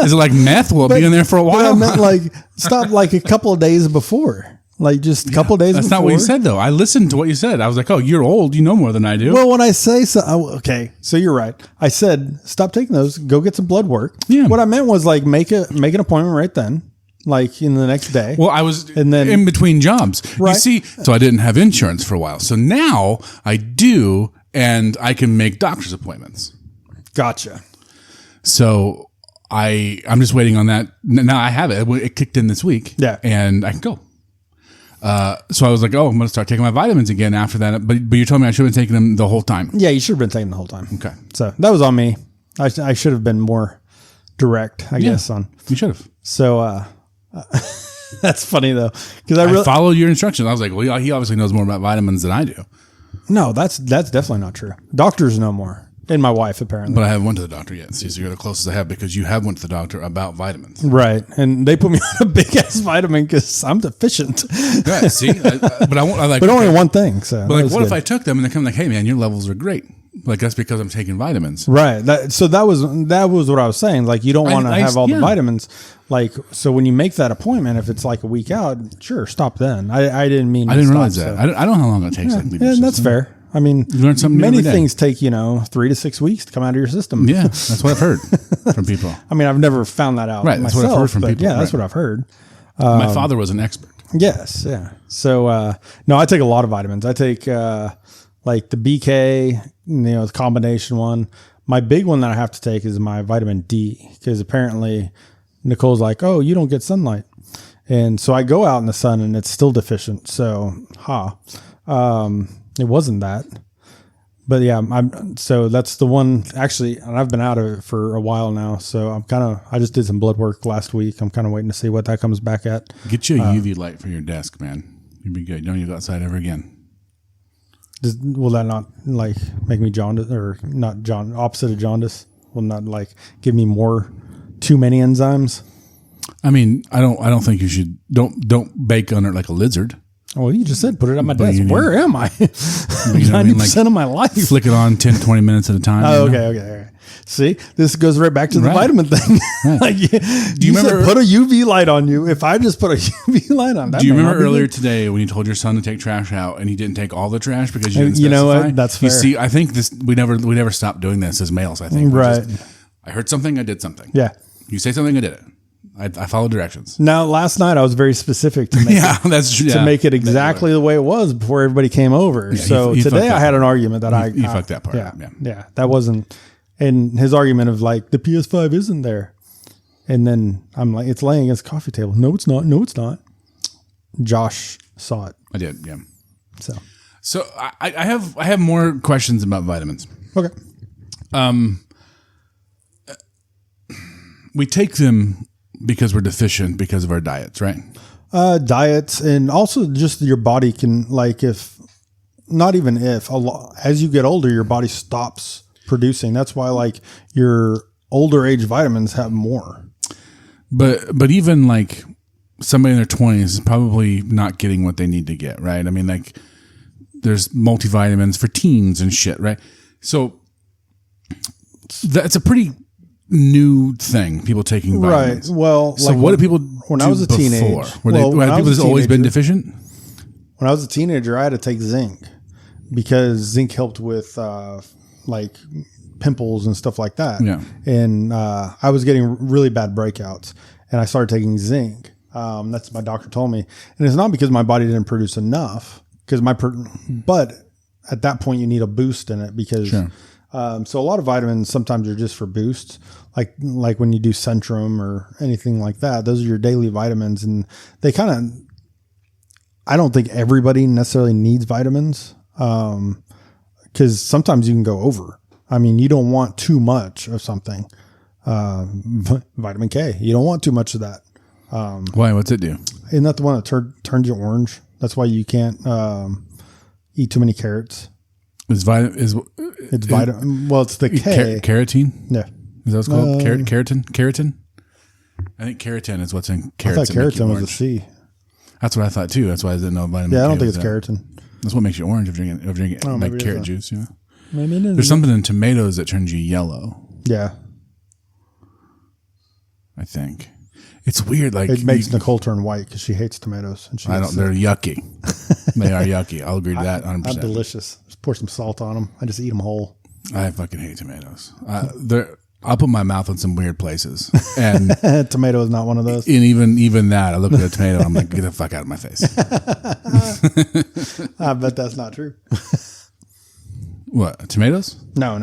Is it like meth? Will it be in there for a while?
I meant like, stop like a couple of days before. Like just a couple of days before.
That's not what you said, though. I listened to what you said. I was like, oh, you're old. You know more than I do.
Well, when I say so, okay, so you're right. I said, stop taking those. Go get some blood work.
Yeah.
What I meant was like make an appointment right then. Like in the next day.
Well, I was in between jobs. Right. You see, so I didn't have insurance for a while. So now I do, and I can make doctor's appointments.
Gotcha.
So I'm just waiting on that. Now I have it. It kicked in this week.
Yeah.
And I can go. So I was like, oh, I'm going to start taking my vitamins again after that. But you told me I should have been taking them the whole time.
Yeah, you should have been taking them the whole time.
Okay.
So that was on me. I should have been more direct, I guess.
You should have.
So, that's funny though, because
I followed your instructions. I was like, well, he obviously knows more about vitamins than I do.
No, that's definitely not true. Doctors know more, and my wife apparently.
But I haven't went to the doctor yet. See, so you're the closest I have because you have went to the doctor about vitamins,
right? And they put me on a big ass vitamin because I'm deficient.
Right. See, but
only one thing. So,
but like, what if I took them and they come like, hey man, your levels are great. Like that's because I'm taking vitamins,
right? That was what I was saying. Like you don't want to have all the vitamins. Like so, when you make that appointment, if it's like a week out, sure, stop then. I didn't mean.
I didn't realize that. I don't know how long it takes.
And that's fair. I mean,
you learn something.
Many things take 3 to 6 weeks to come out of your system.
Yeah, that's what I've heard from people.
I mean, I've never found that out.
Right, that's what I've heard from people.
Yeah, that's what I've heard.
My father was an expert.
Yes, yeah. So no, I take a lot of vitamins. I take like the BK, the combination one. My big one that I have to take is my vitamin D because apparently Nicole's like, oh, you don't get sunlight. And so I go out in the sun and it's still deficient. So, it wasn't that. But yeah, so that's the one actually, and I've been out of it for a while now. So I just did some blood work last week. I'm kind of waiting to see what that comes back at.
Get you a UV light for your desk, man. You'd be good. You don't need to go outside ever again.
Will that not like make me jaundice or not opposite of jaundice? Will not like give me too many enzymes?
I mean, I don't think you should don't bake under it like a lizard.
Oh, you just said put it on my
But
desk.
you need-
Where am I?
You know what I
90%
mean? Like,
of my life.
flick it on 10, 20 minutes at a time.
Oh,
you know?
okay. All right. See, this goes right back to the
Right.
vitamin thing.
Right.
Like,
Do you
said
remember-
put a UV light on you? If I just put a UV light on, that
Do you
may
remember
not be
earlier
good.
today when you told your son to take trash out and he didn't take all the trash because you didn't
You know
specify?
what? That's
You
fair.
see, I think we never stopped doing this as males. I think. We're
Right.
just, I heard something, I did something.
Yeah.
You say something, I did it. I followed directions.
Now, last night I was very specific to make
Yeah, that's true.
to make it exactly the way it was before everybody came over.
Yeah,
So
you fucked
today I
that
had an argument that I
fucked that part
Yeah,
up, yeah.
yeah, that wasn't. And his argument of like the PS5 isn't there, and then I'm like, it's laying against the coffee table. No, it's not. No, it's not. Josh saw it.
I did. Yeah.
So
I have more questions about vitamins.
okay.
We take them because we're deficient because of our diets, right?
Diets, and also just your body can, like, if not even if a lot, as you get older, your body stops producing. That's why like your older age vitamins have more.
But even like somebody in their 20s is probably not getting what they need to get, right? I mean, like there's multivitamins for teens and shit, right? So that's a pretty new thing, people taking vitamins.
Right. Well,
So what do people
when
do
I was a
before?
teenager?
Were
Well, when I
people
was
just
a
always been
teenager-
deficient?
When I was a teenager, I had to take zinc because zinc helped with like pimples and stuff like that.
Yeah.
And I was getting really bad breakouts, and I started taking zinc. That's what my doctor told me, and it's not because my body didn't produce enough. Because but at that point you need a boost in it because.
Sure.
So a lot of vitamins sometimes are just for boosts, like when you do Centrum or anything like that. Those are your daily vitamins, and they kind of. I don't think everybody necessarily needs vitamins because sometimes you can go over. I mean, you don't want too much of something. Vitamin K, you don't want too much of that.
Why? What's it do?
Isn't that the one that turns you orange? That's why you can't eat too many carrots.
It's
vitamin. Well, it's the K.
Carotene?
Yeah.
Is that what it's called? Keratin? Keratin? I think keratin is what's in
I
carrots.
thought
that make you
keratin was a
orange.
C.
That's what I thought too. That's why I didn't know vitamin.
Yeah, I
K
don't think
was
it's
there.
keratin.
That's what makes you orange if you're drinking
Oh,
like
maybe it
carrot
is
juice. You know,
Maybe it is.
there's something in tomatoes that turns you yellow.
Yeah,
I think it's weird. Like
it makes Nicole turn white because she hates tomatoes, and she.
I
gets
don't.
sick.
They're yucky. They are yucky. I'll agree to that 100%.
I'm delicious. Just pour some salt on them. I just eat them whole.
I fucking hate tomatoes. I'll put my mouth in some weird places, and
Tomato is not one of those.
and even that, I look at a tomato, I'm like, get the fuck out of my face.
I bet that's not true.
What, tomatoes?
No.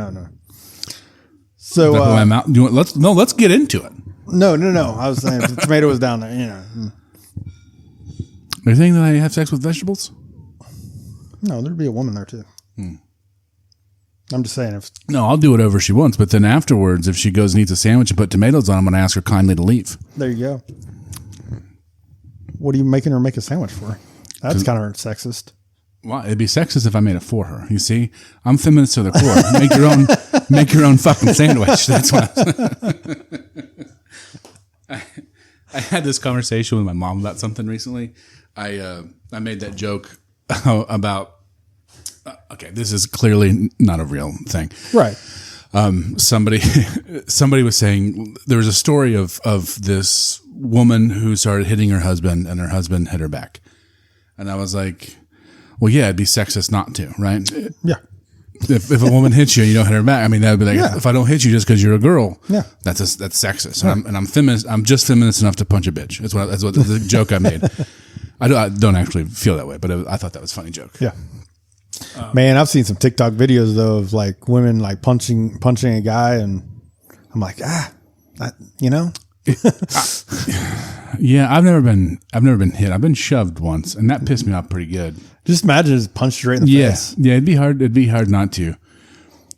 So
Like my mouth. Let's get into it.
no. I was saying if the tomato was down there. You know,
Are you saying that I have sex with vegetables?
no, there'd be a woman there too. I'm just saying if
No, I'll do whatever she wants, but then afterwards, if she goes and eats a sandwich and put tomatoes on, I'm going to ask her kindly to leave.
there you go. What are you making her make a sandwich for? That's kind of sexist.
Well, it'd be sexist if I made it for her. You see, I'm feminist to the core. Make your own fucking sandwich. That's what I had this conversation with my mom about something recently. I made that joke about. Okay, this is clearly not a real thing.
Right.
Somebody was saying there was a story of this woman who started hitting her husband, and her husband hit her back. And I was like, well, yeah, it'd be sexist not to, right?
Yeah.
If a woman hits you and you don't hit her back, I mean, that would be like,
Yeah.
if I don't hit you just because you're a girl,
Yeah.
that's sexist. And I'm feminist. I'm just feminist enough to punch a bitch. That's what the joke I made. I don't actually feel that way, but I thought that was a funny joke.
Yeah. Man, I've seen some TikTok videos though of like women like punching a guy, and I'm like, you know.
Yeah, I've never been hit. I've been shoved once, and that pissed me off pretty good.
Just imagine it's punched right in the face.
Yeah, it'd be hard not to.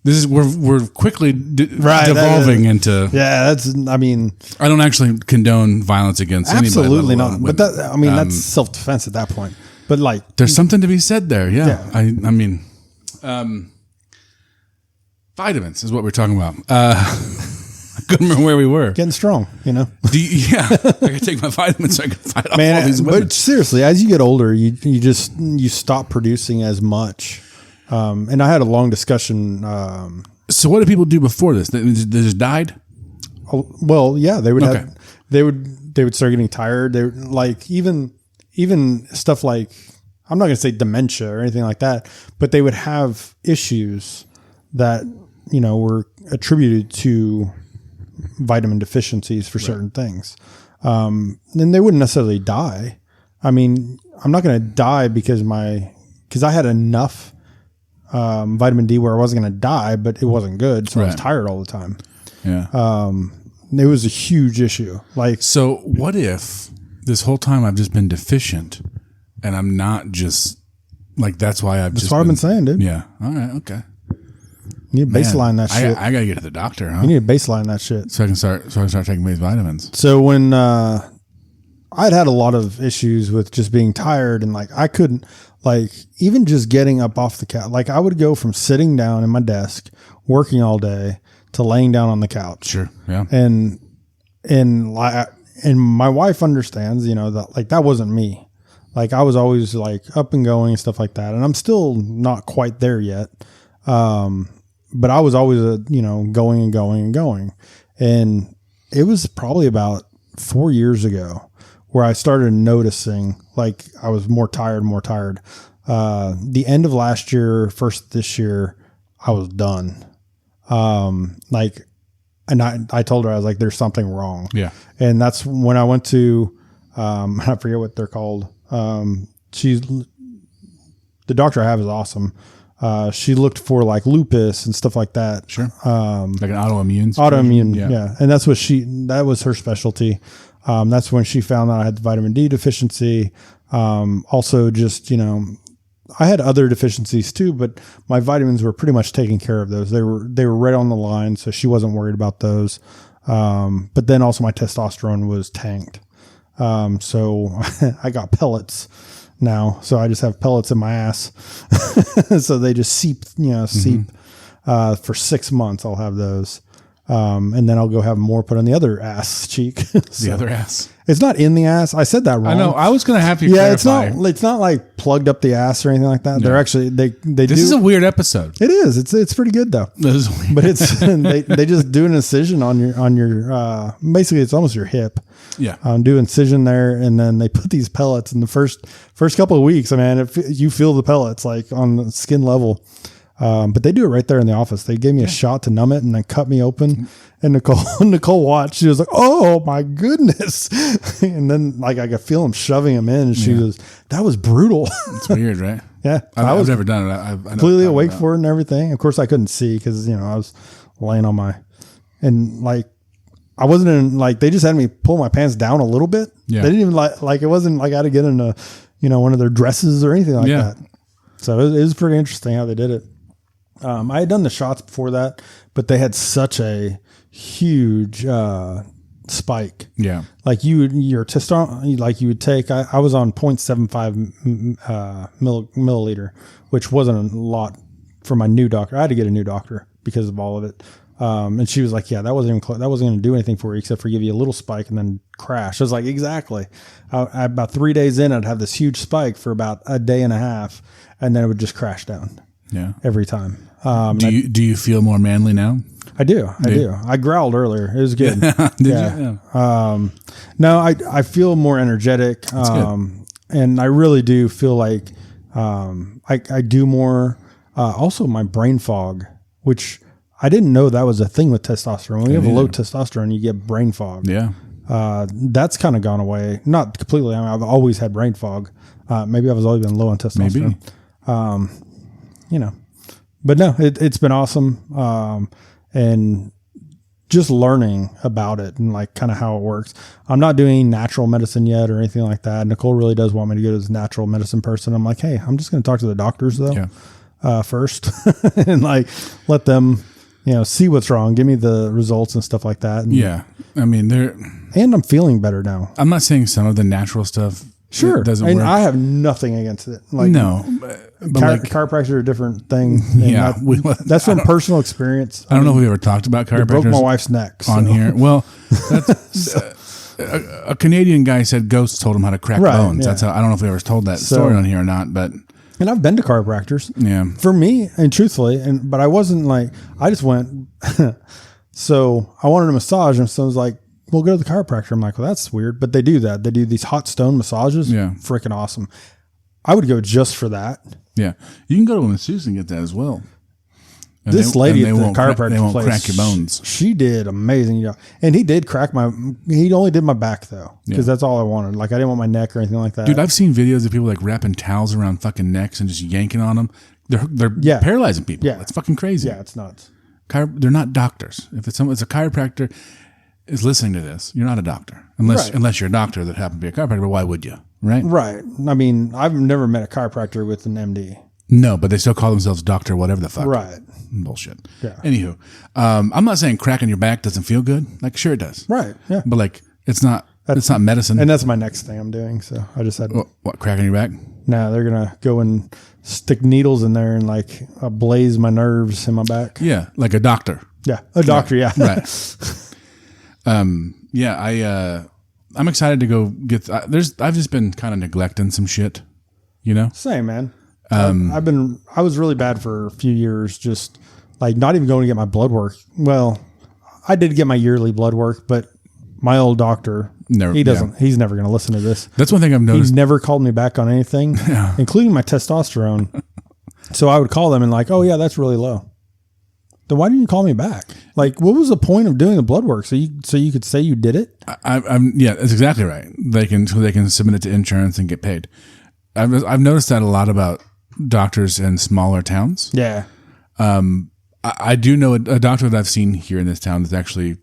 This is we're quickly devolving into.
Yeah, I mean,
I don't actually condone violence against anybody.
absolutely
let alone
not.
women.
But that's self-defense at that point. But like,
There's something to be said there. Yeah.
Yeah.
I mean, vitamins is what we're talking about. I couldn't remember where we were.
Getting strong,
Yeah, I gotta take my vitamins so I can fight off all these women.
But seriously, as you get older, you stop producing as much. And I had a long discussion.
So what did people do before this? They just died?
Well, yeah, they would start getting tired. They would, like even stuff like, I'm not going to say dementia or anything like that, but they would have issues that, were attributed to vitamin deficiencies for certain things. And they wouldn't necessarily die. I mean, I'm not going to die because I had enough vitamin D where I wasn't going to die, but it wasn't good. So I was tired all the time.
Yeah.
It was a huge issue.
So what if this whole time I've just been deficient and I'm not just that's why I've
been saying, dude.
Yeah. All right. Okay.
You need to baseline that shit.
I gotta get to the doctor, huh?
You need to baseline that shit.
So I can start taking these vitamins.
So when, I'd had a lot of issues with just being tired and I couldn't even just getting up off the couch. I would go from sitting down in my desk working all day to laying down on the couch.
Sure. Yeah.
And my wife understands, that that wasn't me. I was always up and going and stuff like that. And I'm still not quite there yet. But I was always, going and going and going. And it was probably about 4 years ago where I started noticing I was more tired. The end of last year, first this year, I was done. And I told her, I was like, there's something wrong.
Yeah.
And that's when I went to, I forget what they're called. The doctor I have is awesome. She looked for lupus and stuff like that.
Sure. Like an autoimmune situation?
Autoimmune. Yeah. And that's what that was her specialty. That's when she found out I had the vitamin D deficiency. Also just, I had other deficiencies too, but my vitamins were pretty much taking care of those. They were right on the line. So she wasn't worried about those. But then also my testosterone was tanked. So I got pellets now. So I just have pellets in my ass. So they just seep, for 6 months. I'll have those. And then I'll go have more put on the other ass cheek.
The other ass.
It's not in the ass. I said that wrong.
I know. I was going to have you clarify.
It's not plugged up the ass or anything like that. No. They're actually,
This is a weird episode.
It is. It's pretty good though.
This is weird.
But it's, they just do an incision on your, basically it's almost your hip.
Yeah.
Do incision there. And then they put these pellets in the first couple of weeks. I mean, you feel the pellets on the skin level. But they do it right there in the office. They gave me a shot to numb it and then cut me open. And Nicole watched. She was like, "Oh my goodness!" And then I could feel him shoving him in. And she was, "That was brutal."
It's weird, right?
Yeah,
I've never done it. I
completely awake for it and everything. Of course, I couldn't see because I was laying on I wasn't in they just had me pull my pants down a little bit.
Yeah.
They didn't even it wasn't I had to get into one of their dresses or anything like that. So it was pretty interesting how they did it. I had done the shots before that, but they had such a huge spike.
Yeah.
Your testosterone, you would take, I was on 0.75 milliliter, which wasn't a lot for my new doctor. I had to get a new doctor because of all of it. And she was like, yeah, that wasn't even that wasn't going to do anything for you except for give you a little spike and then crash. I was like, exactly. About 3 days in, I'd have this huge spike for about a day and a half, and then it would just crash down.
Yeah.
Every time.
Do you feel more manly now?
I do. I growled earlier. It was good.
Did you? Yeah.
No, I feel more energetic. And I really do feel like, I do more, also my brain fog, which I didn't know that was a thing with testosterone. When you have a low testosterone, you get brain fog.
Yeah.
That's kind of gone away. Not completely. I mean, I've always had brain fog. Maybe I've always been low on testosterone.
Maybe.
But no, it's been awesome. And just learning about it and kind of how it works. I'm not doing natural medicine yet or anything like that. Nicole really does want me to go to this natural medicine person. I'm like, hey, I'm just going to talk to the doctors though, first and let them, see what's wrong. Give me the results and stuff like that. And,
I mean,
and I'm feeling better now.
I'm not saying some of the natural stuff
Sure.
It doesn't
and
work.
I have nothing against it. Like,
No. But like,
chiropractors are a different thing.
yeah.
That's from personal experience.
I don't know if we ever talked about chiropractors.
It broke my wife's neck.
On here. Well, that's, a Canadian guy said ghosts told him how to crack bones.
Yeah.
That's how, I don't know if we ever told that story on here or not, but.
And I've been to chiropractors.
Yeah.
For me, and truthfully, but I wasn't like, I just went, so I wanted a massage, and so I was like, we'll go to the chiropractor. I'm like, well, that's weird. But they do that. They do these hot stone massages.
Yeah.
Freaking awesome. I would go just for that.
Yeah. You can go to a masseuse and get that as well. And
this lady at the
they
chiropractor
won't
place,
crack your bones.
She did amazing. You know, and he did crack he only did my back though. Because that's all I wanted. Like I didn't want my neck or anything like that.
Dude, I've seen videos of people like wrapping towels around fucking necks and just yanking on them. They're paralyzing people.
Yeah.
It's fucking crazy.
Yeah, it's nuts.
They're not doctors. If it's a chiropractor is listening to this, you're not a doctor. Unless you're a doctor that happens to be a chiropractor, but why would you? Right?
Right. I mean, I've never met a chiropractor with an MD.
No, but they still call themselves doctor, whatever the fuck.
Right.
Bullshit.
Yeah.
Anywho, I'm not saying cracking your back doesn't feel good. Like, sure it does.
Right. Yeah.
But like, it's not medicine.
And that's my next thing I'm doing. So I just had
what, cracking your back?
No, they're gonna go and stick needles in there and like blaze my nerves in my back.
Yeah, like a doctor.
Yeah, a doctor.
Right.
Yeah,
right. Yeah, I'm excited to go get. I've just been kind of neglecting some shit, you know.
Same, man. I was really bad for a few years, just like not even going to get my blood work. Well, I did get my yearly blood work, but my old doctor, he's never going to listen to this.
That's one thing I've noticed.
He's never called me back on anything, including my testosterone. So I would call them and like, oh yeah, that's really low. Then why didn't you call me back? Like, what was the point of doing the blood work? So you could say you did it?
Yeah, that's exactly right. They can submit it to insurance and get paid. I've noticed that a lot about doctors in smaller towns.
Yeah.
I do know a doctor that I've seen here in this town that actually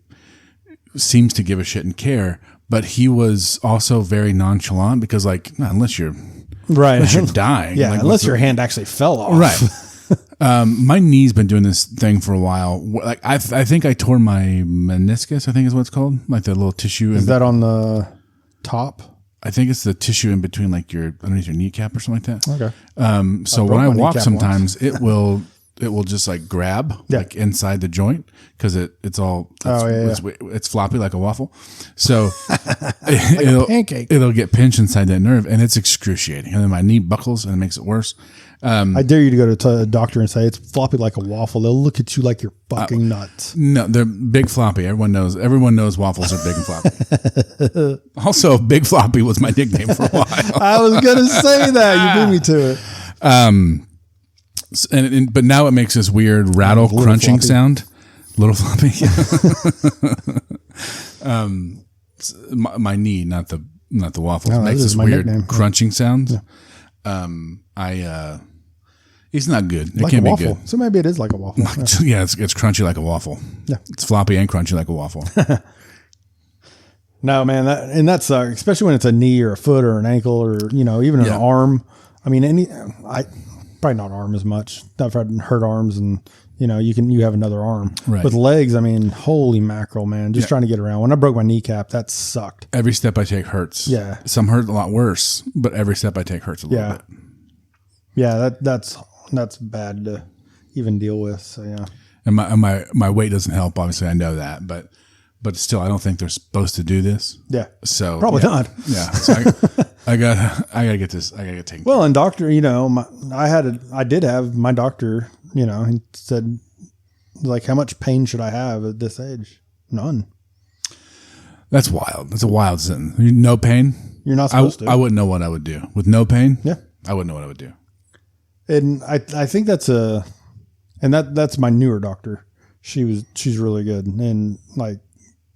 seems to give a shit and care, but he was also very nonchalant because like, unless you're dying.
Yeah.
Like,
unless your hand actually fell off.
Right. My knee's been doing this thing for a while. Like I think I tore my meniscus, I think is what it's called. Like the little tissue.
Is that on the top?
I think it's the tissue in between like underneath your kneecap or something like that.
Okay.
So when I walk sometimes it will just like grab like inside the joint because it's floppy like a waffle. So it'll get pinched inside that nerve and it's excruciating. And then my knee buckles and it makes it worse.
I dare you to go to a doctor and say it's floppy like a waffle. They'll look at you like you're fucking nuts.
No, they're big floppy. Everyone knows waffles are big and floppy. Also, Big Floppy was my nickname for a while.
I was gonna say that. You beat me to it.
But now it makes this weird rattle crunching floppy sound. Little floppy. My knee, not the waffles, makes this weird nickname. Crunching sounds. Yeah. It's not good. It
like
can't
a
be
waffle.
good.
So maybe it is like a waffle.
Yeah, it's crunchy like a waffle.
Yeah,
it's floppy and crunchy like a waffle.
No, man, that sucks. Especially when it's a knee or a foot or an ankle or even an arm. I mean, probably not arm as much. I've had hurt arms, and you have another arm.
Right.
With legs, I mean, holy mackerel, man! Just trying to get around. When I broke my kneecap, that sucked.
Every step I take hurts.
Yeah,
some hurt a lot worse, but every step I take hurts a little bit.
Yeah, that's bad to even deal with. So yeah,
and my weight doesn't help. Obviously, I know that, but still, I don't think they're supposed to do this.
Yeah,
so
probably not.
Yeah, so I gotta get this. I gotta get taken.
Well, and doctor, I did have my doctor. He said, like, how much pain should I have at this age? None.
That's wild. That's a wild sentence. No pain.
You're not supposed to.
I wouldn't know what I would do with no pain.
Yeah,
I wouldn't know what I would do.
And I think that's my newer doctor. She's really good. And like,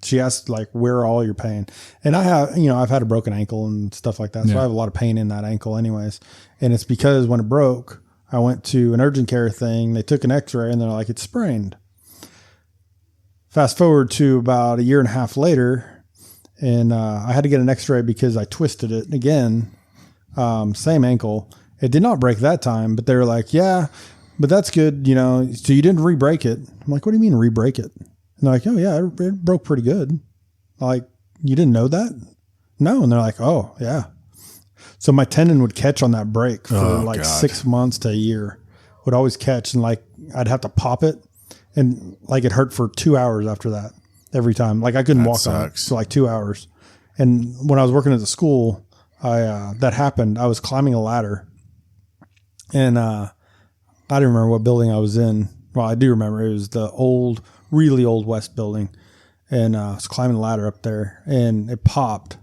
she asked like, where are all your pain? And I have, I've had a broken ankle and stuff like that. So I have a lot of pain in that ankle anyways. And it's because when it broke, I went to an urgent care thing. They took an x-ray and they're like, it's sprained. Fast forward to about a year and a half later. And, I had to get an x-ray because I twisted it again. Same ankle. It did not break that time, but they were like, yeah, but that's good. So you didn't re-break it. I'm like, what do you mean re-break it? And they're like, oh yeah, it broke pretty good. Like, you didn't know that? No. And they're like, oh yeah. So my tendon would catch on that break for
God.
6 months to a year. Would always catch, and like I'd have to pop it, and like it hurt for 2 hours after that every time. Like I couldn't walk on it for like 2 hours. And when I was working at the school, that happened. I was climbing a ladder, and I didn't remember what building I was in. Well, I do remember it was the really old West building, and I was climbing the ladder up there, and it popped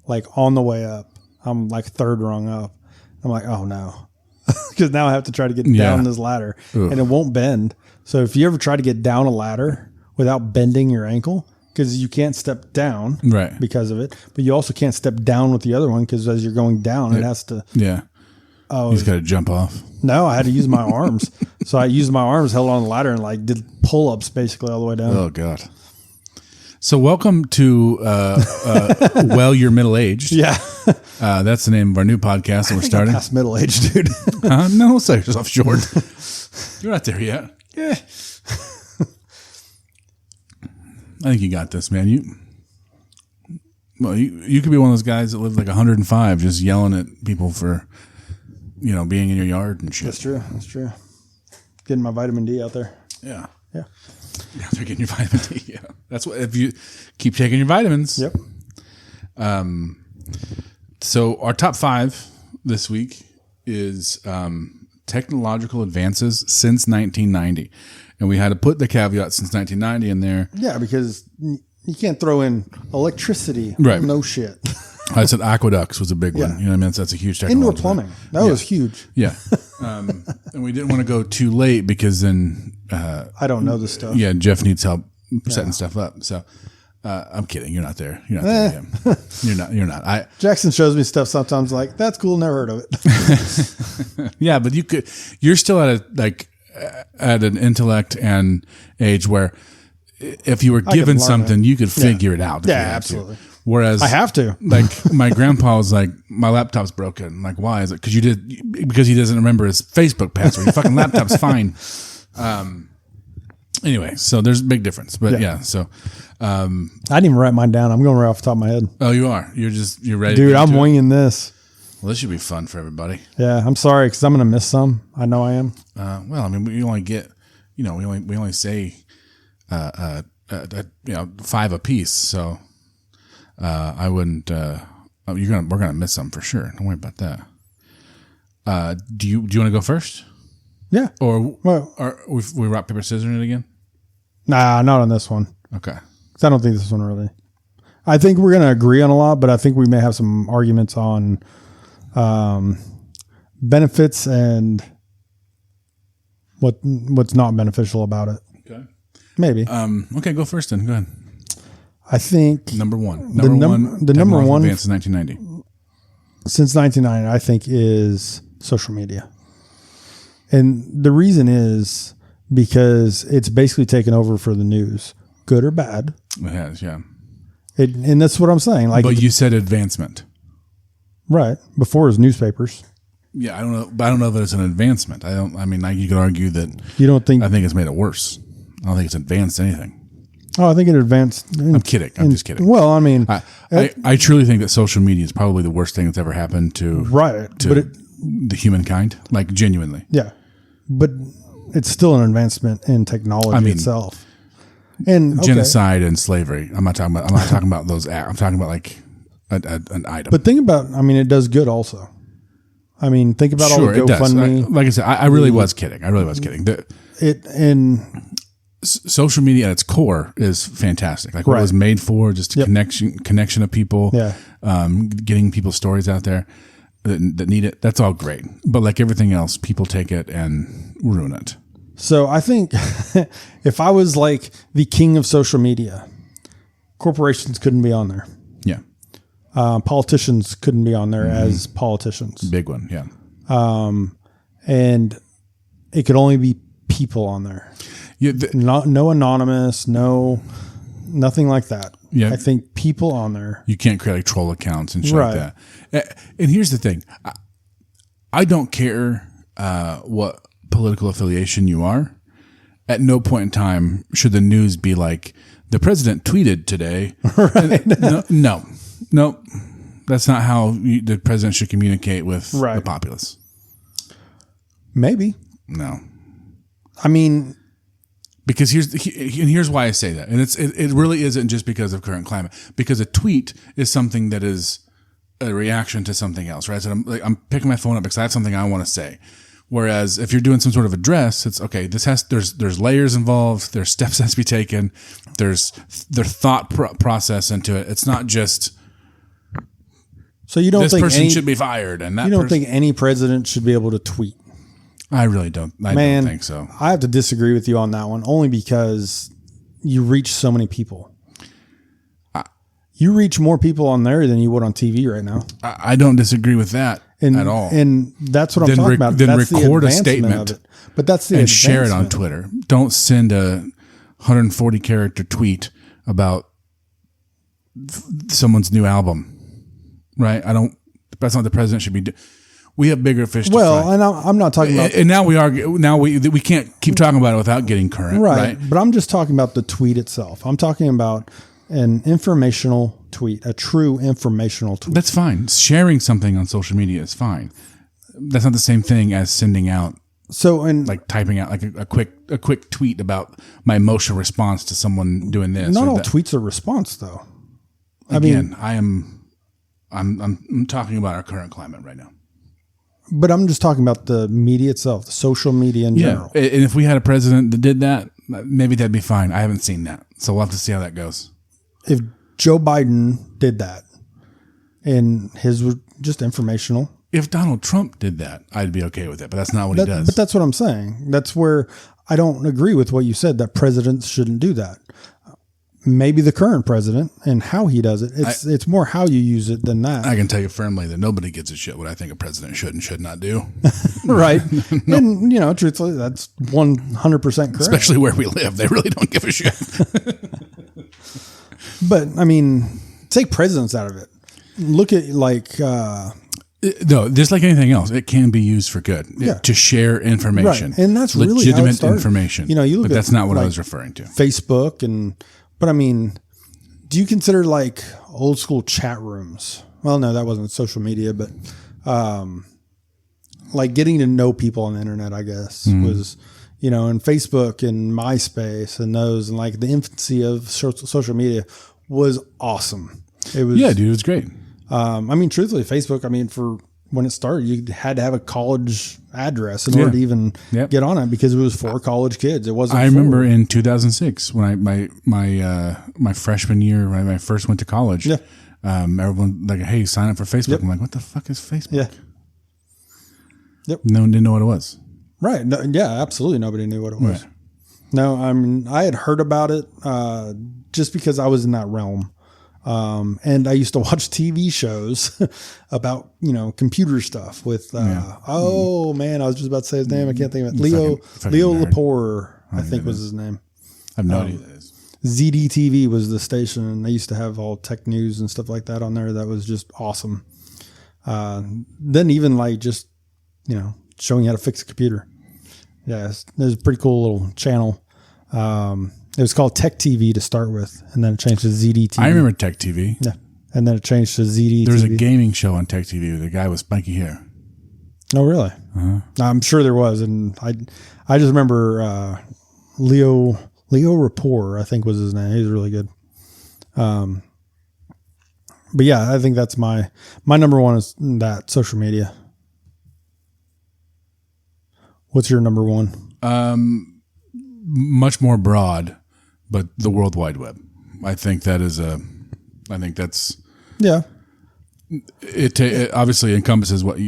like on the way up. I'm like third rung up. I'm like, oh no. Because now I have to try to get down this ladder. Ugh. And it won't bend. So if you ever try to get down a ladder without bending your ankle, because you can't step down because of it, but you also can't step down with the other one because as you're going down, it has to.
Yeah. Oh, he's got to jump off.
No, I had to use my arms. So I used my arms, held on the ladder, and like did pull-ups basically all the way down.
Oh God. So welcome to Well, You're Middle-Aged.
Yeah.
That's the name of our new podcast that we're starting.
Past middle-aged, dude.
No, sell yourself short. You're not there yet.
Yeah.
I think you got this, man. You could be one of those guys that live like 105 just yelling at people for, being in your yard and shit.
That's true. Getting my vitamin D out there.
Yeah.
Yeah.
Yeah, they're getting your vitamin D. Yeah. That's what, if you keep taking your vitamins.
Yep.
So our top 5 this week is technological advances since 1990. And we had to put the caveat since 1990 in there.
Yeah, because you can't throw in electricity.
Right.
No shit.
I said aqueducts was a big one. You know what I mean? That's a huge technology.
Indoor plumbing. That was huge.
Yeah. And we didn't want to go too late because then...
I don't know this stuff.
Yeah, Jeff needs help setting stuff up. So I'm kidding. You're not there. You're not there yet. You're not.
Jackson shows me stuff sometimes like, that's cool, never heard of it.
Yeah, but you're still at an intellect and age where if you were given something, you could figure it out.
Yeah, absolutely.
Whereas
I have to.
Like my grandpa was like, my laptop's broken. Like, why is it? Because he doesn't remember his Facebook password. Your fucking laptop's fine. Anyway, so there's a big difference, but so,
I didn't even write mine down. I'm going right off the top of my head.
Oh, you are, you're ready.
Dude, I'm winging this.
Well, this should be fun for everybody.
Yeah. I'm sorry. Cause I'm going to miss some. I know I am.
Well, I mean, we only get, we only say, 5 apiece. So, I wouldn't, we're going to miss some for sure. Don't worry about that. Do you want to go first?
Yeah.
Or we rock, paper, scissors it again?
Nah, not on this one.
Okay.
Because I don't think this one really. I think we're going to agree on a lot, but I think we may have some arguments on benefits and what's not beneficial about it.
Okay.
Maybe.
Okay, go first then. Go ahead.
I think
number one.
The number one
advance in 1990.
Since 1990, I think is social media. And the reason is because it's basically taken over for the news, good or bad.
It has, yeah.
And that's what I'm saying. Like,
but you said advancement,
right? Before it was newspapers.
Yeah, I don't know, but I don't know that it's an advancement. I mean, like you could argue that.
You don't think?
I think it's made it worse. I don't think it's advanced anything.
Oh, I think it advanced.
I'm kidding. I'm just kidding.
Well, I mean,
I truly think that social media is probably the worst thing that's ever happened to the humankind. Like genuinely.
Yeah. But it's still an advancement in technology itself. And
genocide and slavery. I'm not talking about those. I'm talking about like an item.
But think about. I mean, it does good also. I mean, think about all the GoFundMe.
Like I said, I really was kidding. Social media at its core is fantastic. Like what it was made for, just connection of people.
Yeah.
Getting people's stories out there that need it. That's all great. But like everything else, people take it and ruin it.
So I think if I was like the king of social media, corporations couldn't be on there.
Yeah.
Politicians couldn't be on there as politicians.
Big one. Yeah.
And it could only be people on there.
Yeah.
No anonymous, nothing like that.
Yeah.
I think people on there.
You can't create like troll accounts and shit like that. And here's the thing. I don't care what political affiliation you are. At no point in time should the news be like, the president tweeted today.
Right.
No. That's not how the president should communicate with the populace.
Maybe.
No.
I mean,
because here's why I say that, and it really isn't just because of current climate. Because a tweet is something that is a reaction to something else, right? So I'm picking my phone up because I have something I want to say. Whereas if you're doing some sort of address, it's okay. There's layers involved. There's steps that has to be taken. There's thought process into it. It's not just.
So you don't
this
think
person should be fired, and that
you don't think any president should be able to tweet?
I really don't. I don't think so.
I have to disagree with you on that one, only because you reach so many people. You reach more people on there than you would on TV right now.
I don't disagree with that at all.
And that's what I'm talking about.
Then
that's
record a statement
of it. But that's the
and share it on Twitter. Don't send a 140 character tweet about someone's new album. Right? That's not what the president should be doing. We have bigger fish to fry.
Well, and I'm not talking about.
And now we can't keep talking about it without getting current. Right.
But I'm just talking about the tweet itself. I'm talking about an informational tweet, a true informational tweet.
That's fine. Sharing something on social media is fine. That's not the same thing as sending out. Like typing out like a quick tweet about my emotional response to someone doing this.
Not all tweets are response, though.
I'm talking about our current climate right now.
But I'm just talking about the media itself, the social media in general.
And if we had a president that did that, maybe that'd be fine. I haven't seen that, so we'll have to see how that goes.
If Joe Biden did that, and his was just informational.
If Donald Trump did that, I'd be okay with it, but that's not what he does.
But that's what I'm saying. That's where I don't agree with what you said, that presidents shouldn't do that. Maybe the current president and how he does it. It's more how you use it than that.
I can tell you firmly that nobody gives a shit what I think a president should and should not do.
Right. No. And, truthfully, that's 100% correct.
Especially where we live. They really don't give a shit.
But, I mean, take presidents out of it. Look at,
no, just like anything else, it can be used for good to share information.
Right. And that's really
legitimate information.
You look
but that's not what I was referring to.
Facebook but I mean, do you consider like old school chat rooms? Well, no, that wasn't social media, but like getting to know people on the internet, I guess, was, and Facebook and MySpace and those, and like the infancy of social media was awesome. It was,
dude, it was great.
Truthfully, Facebook, for when it started, you had to have a college address in order to even get on it, because it was for college kids. It wasn't.
I remember in 2006 when my freshman year, when I first went to college. Yeah. Everyone like, hey, sign up for Facebook. Yep. I'm like, what the fuck is Facebook?
Yeah. Yep.
No one didn't know what it was.
Right. No, yeah, absolutely. Nobody knew what it was. Right. No, I had heard about it just because I was in that realm. And I used to watch TV shows about, computer stuff with, I was just about to say his name. I can't think of it. Leo Lepore, I think was his name.
I have no idea who that is.
ZDTV was the station, and they used to have all tech news and stuff like that on there. That was just awesome. Then even showing you how to fix a computer. Yeah. It was a pretty cool little channel. It was called Tech TV to start with, and then it changed to ZDTV.
I remember Tech TV.
Yeah. And then it changed to ZDTV.
There was a gaming show on Tech TV with a guy with spiky hair.
Oh, really? Uh-huh. I'm sure there was. And I just remember Leo Rapport, I think was his name. He was really good. But yeah, I think that's my number one is that social media. What's your number one?
Much more broad, but the World Wide Web. I think that's
yeah.
It obviously encompasses what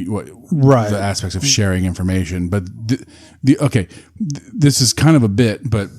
right,
the aspects of sharing information, but this is kind of a bit, but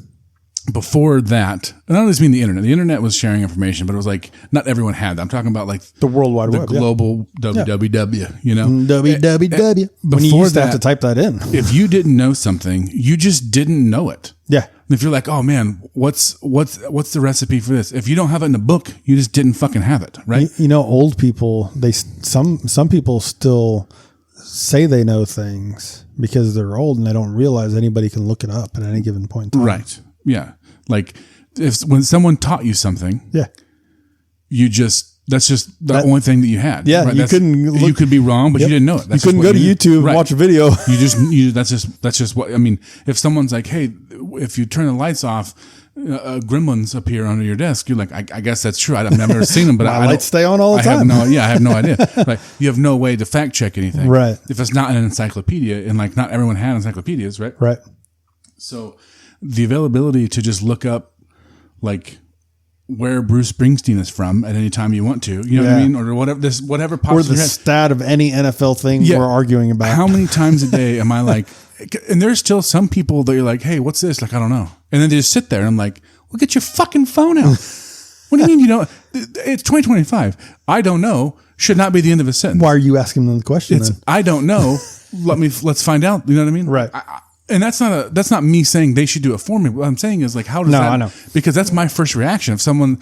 before that, and I don't just mean the internet. The internet was sharing information, but it was like not everyone had that. I'm talking about like
the World Wide Web,
global WWW.
WWW. When you used to have to type that in.
If you didn't know something, you just didn't know it.
Yeah.
If you're like, oh man, what's the recipe for this? If you don't have it in a book, you just didn't fucking have it, right?
Old people, some people still say they know things because they're old and they don't realize anybody can look it up at any given point in time.
Right. Yeah. Like when someone taught you something,
yeah,
you just That's just the only thing that you had.
Yeah,
right?
you couldn't look,
you could be wrong, but you didn't know it.
You couldn't go to YouTube and watch a video.
That's just what I mean. If someone's like, hey, if you turn the lights off, gremlins appear under your desk. You're like, I guess that's true. I've never seen them, but
My lights stay on all the time.
I have no idea. Like, you have no way to fact check anything,
right? If
it's not in an encyclopedia, and like not everyone had encyclopedias, right?
Right.
So the availability to just look up like where Bruce Springsteen is from at any time you want to, you know what I mean? Or whatever pops
or the stat of any NFL thing we're arguing about.
How many times a day am I like, and there's still some people that you're like, hey, what's this? Like, I don't know. And then they just sit there and I'm like, well, get your fucking phone out. What do you mean you don't? It's 2025. I don't know. Should not be the end of a sentence.
Why are you asking them the question then?
I don't know. Let's find out. You know what I mean?
Right.
And that's not me saying they should do it for me. What I'm saying is like, how does
I know.
Because that's my first reaction. If someone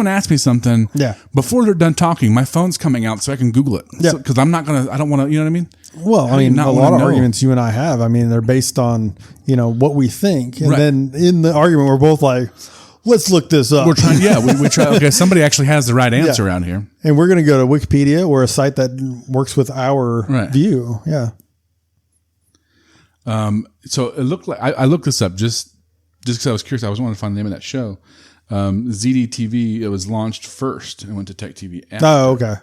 asks me something,
yeah,
before they're done talking, my phone's coming out so I can Google it.
Yeah.
Because I don't want to, you know what I mean?
Well, I mean, a lot of arguments you and I have, I mean, they're based on, what we think. And then in the argument, we're both like, let's look this up.
We're trying, we try. Okay, somebody actually has the right answer around here.
And we're going to go to Wikipedia or a site that works with our view. Yeah.
So it looked like I looked this up just because I was curious. I was wanting to find the name of that show. ZDTV. It was launched first and went to Tech TV after.
Oh, okay.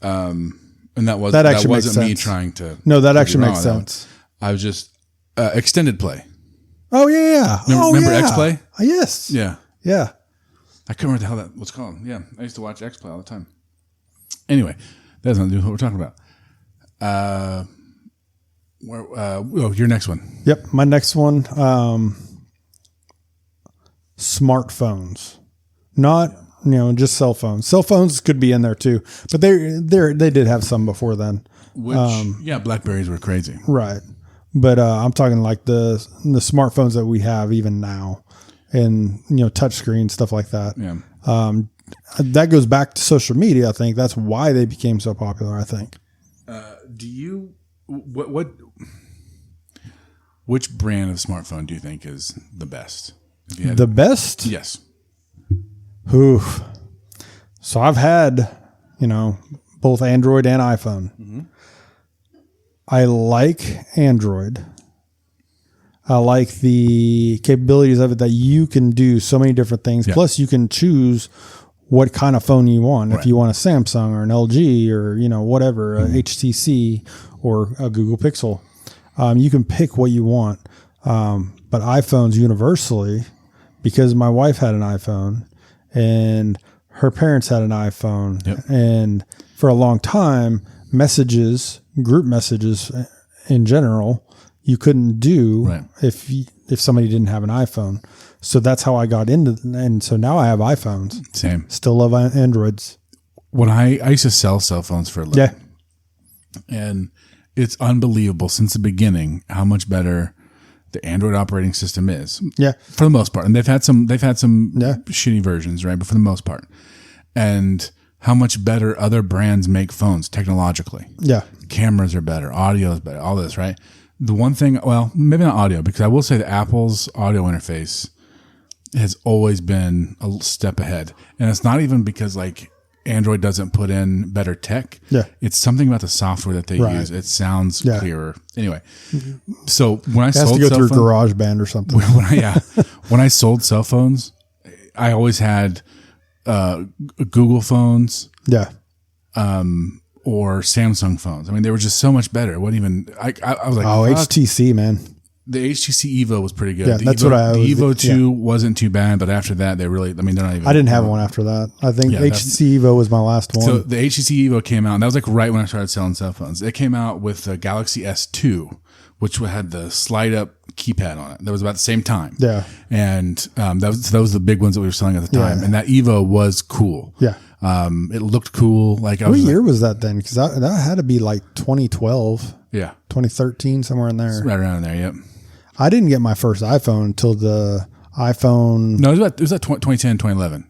And that wasn't me trying to.
No, that actually makes sense.
I was just extended play.
Oh yeah.
Remember X Play?
Yes.
Yeah.
Yeah.
I couldn't remember how that was called. Yeah, I used to watch X Play all the time. Anyway, that has nothing to do with what we're talking about. Your next one.
Yep, my next one. Smartphones, not just cell phones. Cell phones could be in there too, but they did have some before then.
Blackberries were crazy,
right? But I'm talking like the smartphones that we have even now, and touchscreen stuff like that.
Yeah.
That goes back to social media. I think that's why they became so popular. I think.
Which brand of smartphone do you think is the best?
The best?
Yes.
Oof. So I've had, both Android and iPhone. Mm-hmm. I like Android. I like the capabilities of it that you can do so many different things. Yeah. Plus, you can choose what kind of phone you want. Right. If you want a Samsung or an LG or, whatever, a HTC or a Google Pixel. You can pick what you want. But iPhones universally, because my wife had an iPhone and her parents had an iPhone. Yep. And for a long time, group messages in general, you couldn't do if somebody didn't have an iPhone. So that's how I got into, and so now I have iPhones.
Same.
Still love Androids.
When I used to sell cell phones for a living. Yeah. And it's unbelievable since the beginning how much better the Android operating system is.
Yeah.
For the most part. And they've had some shitty versions, right? But for the most part. And how much better other brands make phones technologically. Yeah. Cameras are better, audio is better, all this, right? The one thing, well, maybe not audio, because I will say that Apple's audio interface has always been a step ahead. And it's not even because like Android doesn't put in better tech. Yeah. It's something about the software that they use. It sounds clearer. Anyway, so when I sold
to go through GarageBand or something.
When I sold cell phones, I always had Google phones. Yeah. Or Samsung phones. I mean, they were just so much better. It wasn't even, I was like,
HTC, man.
The HTC Evo was pretty good.
Yeah,
the Evo 2 wasn't too bad, but after that, they're not even.
I didn't have one after that. I think HTC Evo was my last one.
So the HTC Evo came out, and that was like right when I started selling cell phones. It came out with the Galaxy S2, which had the slide up keypad on it. That was about the same time. Yeah. And that was the big ones that we were selling at the time. Yeah. And that Evo was cool. Yeah. It looked cool. What
year was that then? Because that had to be like 2012. Yeah. 2013, somewhere in there.
Right around there, yep.
I didn't get my first iPhone until the iPhone.
No, it was at 2010, 2011.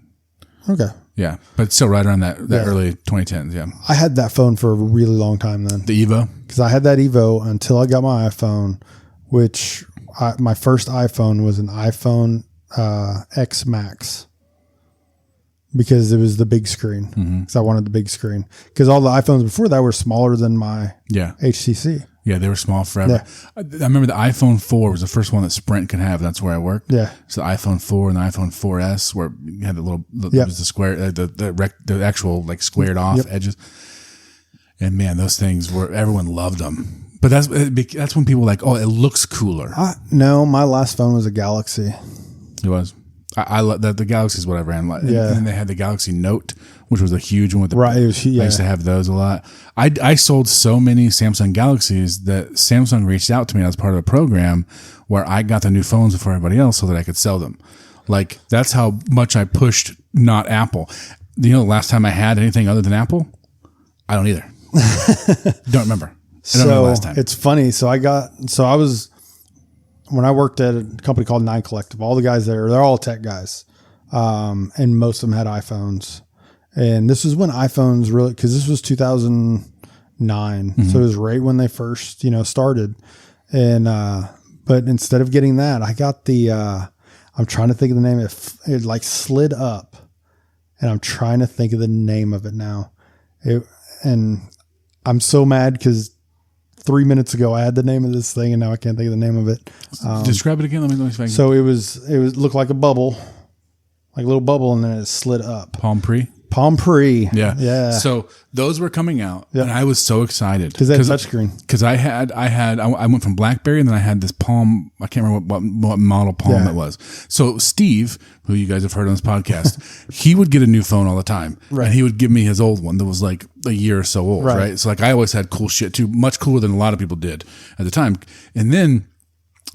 Okay. Yeah. But still right around that early 2010s, yeah.
I had that phone for a really long time then.
The Evo?
Because I had that Evo until I got my iPhone, which my first iPhone was an iPhone X Max. because it was the big screen. Because I wanted the big screen. Because all the iPhones before that were smaller than my HTC.
Yeah, they were small forever. Yeah. I remember the iPhone 4 was the first one that Sprint could have. That's where I worked.
Yeah.
So the iPhone 4 and the iPhone 4S, where you had the little, it was the square, the actual like squared off edges. And man, those things everyone loved them. But that's when people were like, oh, it looks cooler.
No, my last phone was a Galaxy.
It was. I love the Galaxy is what I ran. And then they had the Galaxy Note, which was a huge one with the
I
used to have those a lot. I sold so many Samsung Galaxies that Samsung reached out to me as part of a program where I got the new phones before everybody else so that I could sell them. Like that's how much I pushed not Apple. You know, the last time I had anything other than Apple, I don't either. Don't remember. I don't remember last time.
It's funny. I was. When I worked at a company called Nine Collective, all the guys there, they're all tech guys. And most of them had iPhones. And this was when iPhones really, because this was 2009. So it was right when they first, started. And, but instead of getting that, I got the, I'm trying to think of the name. It like slid up. And I'm trying to think of the name of it now. And I'm so mad because 3 minutes ago I had the name of this thing and now I can't think of the name of it.
Describe it again. Let me know if I can.
So it looked like a bubble, like a little bubble, and then it slid up.
Palm Pre.
Yeah.
So those were coming out, and I was so excited
because they had touchscreen.
Because I went from BlackBerry, and then I had this Palm. I can't remember what model Palm it was. So Steve, who you guys have heard on this podcast, he would get a new phone all the time, and he would give me his old one that was like a year or so old, right? So like I always had cool shit too, much cooler than a lot of people did at the time, and then.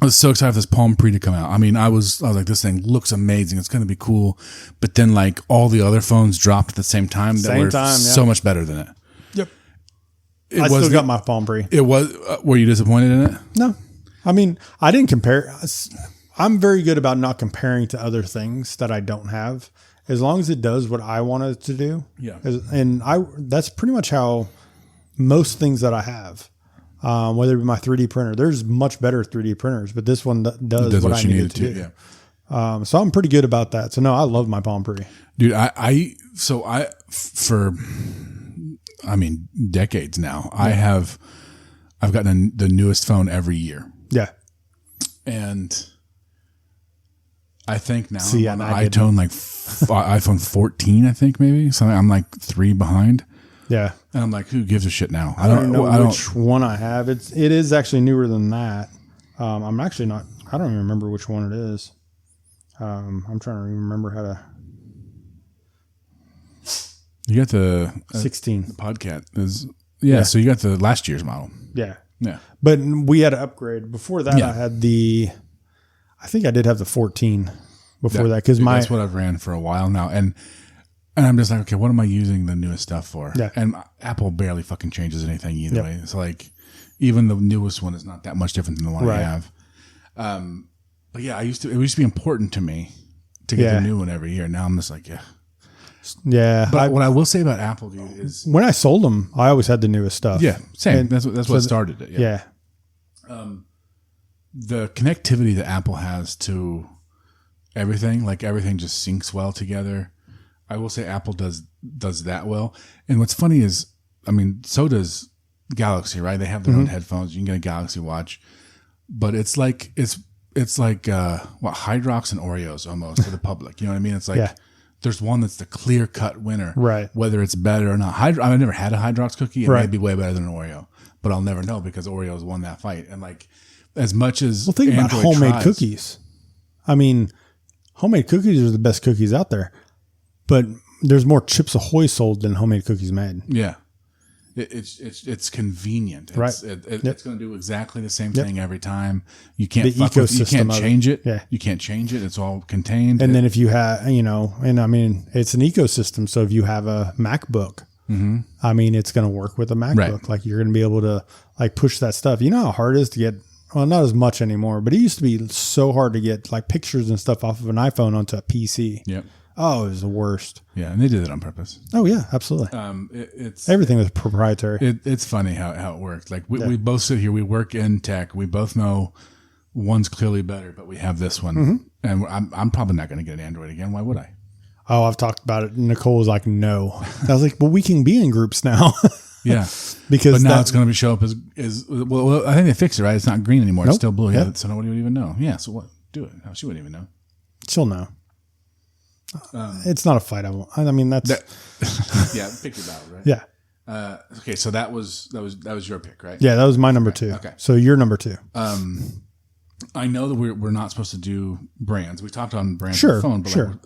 I was so excited for this Palm Pre to come out. I mean, I was like, this thing looks amazing. It's going to be cool. But then like all the other phones dropped at the same time that were so much better than it.
Yep. I still got my Palm Pre.
It was, were you disappointed in it?
No. I mean, I didn't compare. I'm very good about not comparing to other things that I don't have. As long as it does what I want it to do.
Yeah.
And that's pretty much how most things that I have. Whether it be my 3D printer, there's much better 3D printers, but this one does what I need it to do. Yeah. So I'm pretty good about that. So no, I love my Palm Pre.
Dude, for decades now, I've gotten the newest phone every year.
Yeah.
And I think now I'm on iPhone 14, I think maybe. So I'm like 3 behind.
Yeah.
And I'm like, who gives a shit now?
I don't know which one I have. It is actually newer than that. I'm actually not, I don't even remember which one it is. I'm trying to remember how to.
You got the
16.
The podcast so you got the last year's model.
Yeah.
Yeah.
But we had to upgrade. Before that, I had I think I did have the 14 before that. That's
what I've ran for a while now. And I'm just like, okay, what am I using the newest stuff for? Yeah. And Apple barely fucking changes anything either way. It's like, even the newest one is not that much different than the one I have. But yeah, it used to be important to me to get the new one every year. Now I'm just like,
yeah.
But what I will say about Apple, dude, is
when I sold them, I always had the newest stuff.
Yeah, same. And that's what started it.
Yeah.
The connectivity that Apple has to everything, like everything just syncs well together. I will say Apple does that well. And what's funny is, I mean, so does Galaxy, right? They have their own headphones. You can get a Galaxy Watch, but it's like Hydrox and Oreos almost to the public. You know what I mean? It's like there's one that's the clear cut winner,
right? Whether
it's better or not. I've never had a Hydrox cookie. It may be way better than an Oreo, but I'll never know because Oreos won that fight. And like as much as
think about homemade cookies. I mean, homemade cookies are the best cookies out there. But there's more Chips Ahoy sold than homemade cookies made.
Yeah, it's convenient. It's going to do exactly the same thing every time. You can't change it. Yeah, you can't change it. It's all contained.
And then if you have, and I mean, it's an ecosystem. So if you have a MacBook, I mean, it's going to work with a MacBook. Right. Like you're going to be able to like push that stuff. You know how hard it is to get. Well, not as much anymore, but it used to be so hard to get like pictures and stuff off of an iPhone onto a PC.
Yep.
Oh, it was the worst.
Yeah, and they did it on purpose.
Oh yeah, absolutely.
It's
everything was proprietary.
It's funny how it worked. Like we both sit here, we work in tech. We both know one's clearly better, but we have this one, and I'm probably not going to get an Android again. Why would I?
Oh, I've talked about it. Nicole was like, no. I was like, well, we can be in groups now.
Yeah.
Because
but now it's going to show up as well, I think they fixed it, right? It's not green anymore. Nope. It's still blue. Yeah. So nobody would even know. Yeah. So what? Do it. No, she wouldn't even know.
She'll know. It's not a fight. I mean, that's
yeah. Pick your battle, right?
Yeah.
Okay. So that was your pick, right?
Yeah. That was my number 2.
Okay.
So you're number 2.
I know that we're not supposed to do brands. We talked on brands
on
the phone, but
sure.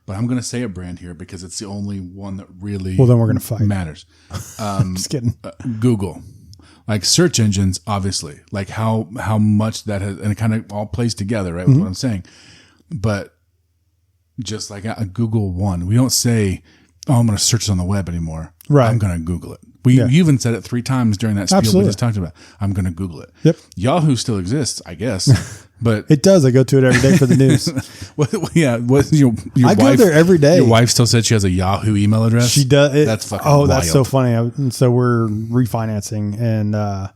But I'm going to say a brand here because it's the only one that really
then we're going to fight.
Matters.
Just kidding.
Google, like search engines, obviously, like how much that has, and it kind of all plays together, right? With what I'm saying. But just like a Google one, we don't say, "Oh, I'm going to search it on the web anymore." Right. I'm going to Google it. You even said it 3 times during that spiel we just talked about. I'm going to Google it.
Yep.
Yahoo still exists, I guess. But
it does. I go to it every day for the news.
Yeah. Your
I
wife,
go there every day.
Your wife still said she has a Yahoo email address?
She does.
That's fucking wild.
That's so funny. So we're refinancing, and I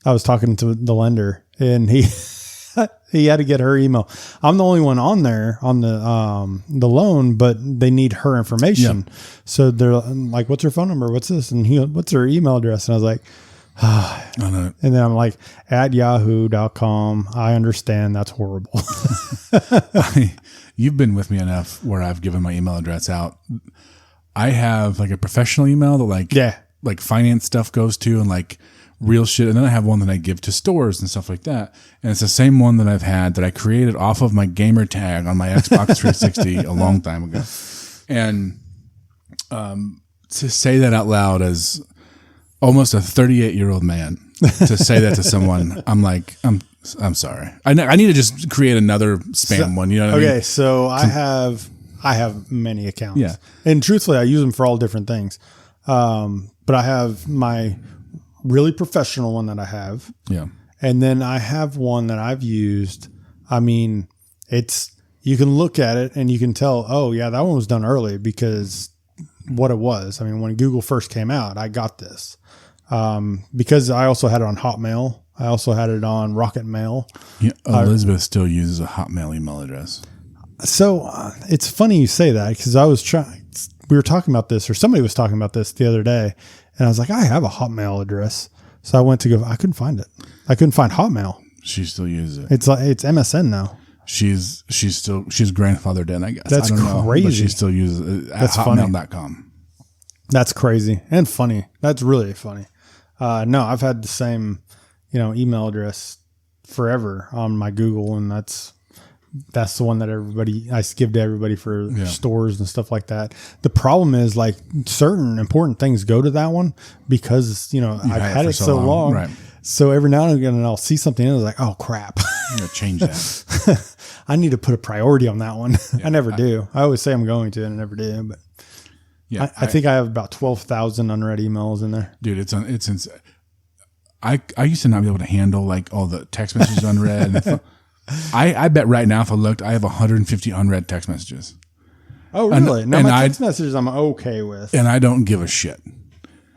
was talking to the lender, and he had to get her email. I'm the only one on there on the loan, but they need her information. Yeah. So they're like, "What's her phone number? What's this?" And "What's her email address?" And I was like, and then I'm like, at yahoo.com. I understand that's horrible.
You've been with me enough where I've given my email address out. I have like a professional email that like finance stuff goes to and like real shit. And then I have one that I give to stores and stuff like that. And it's the same one that I've had that I created off of my gamer tag on my Xbox 360 a long time ago. And to say that out loud as almost a 38-year-old man, to say that to someone, I'm like, I'm sorry. I need to just create another spam one. You know what I mean?
Okay, so I have many accounts. Yeah, and truthfully, I use them for all different things. But I have my really professional one that I have.
Yeah,
and then I have one that I've used. I mean, you can look at it and you can tell. Oh, yeah, that one was done early because what it was. I mean, when Google first came out, I got this. Because I also had it on Hotmail. I also had it on Rocket Mail.
Yeah, Elizabeth still uses a Hotmail email address.
So it's funny you say that because we were talking about this, or somebody was talking about this the other day, and I was like, I have a Hotmail address. So I went to I couldn't find it. I couldn't find Hotmail.
She still uses it.
It's MSN now.
She's grandfathered in, I guess.
That's crazy.
But she still uses it at hotmail.com.
That's crazy and funny. That's really funny. No, I've had the same, email address forever on my Google, and that's the one that I give to everybody for stores and stuff like that. The problem is like certain important things go to that one because, I've had it so long. Right. So every now and again I'll see something and I was like, oh crap.
I'm going to change that.
I need to put a priority on that one. Yeah, I never do. I always say I'm going to and I never do, but yeah, I think I have about 12,000 unread emails in there.
Dude, it's insane. I used to not be able to handle like all the text messages unread. And I bet right now if I looked, I have 150 unread text messages.
Oh, really? My text messages I'm okay with.
And I don't give a shit.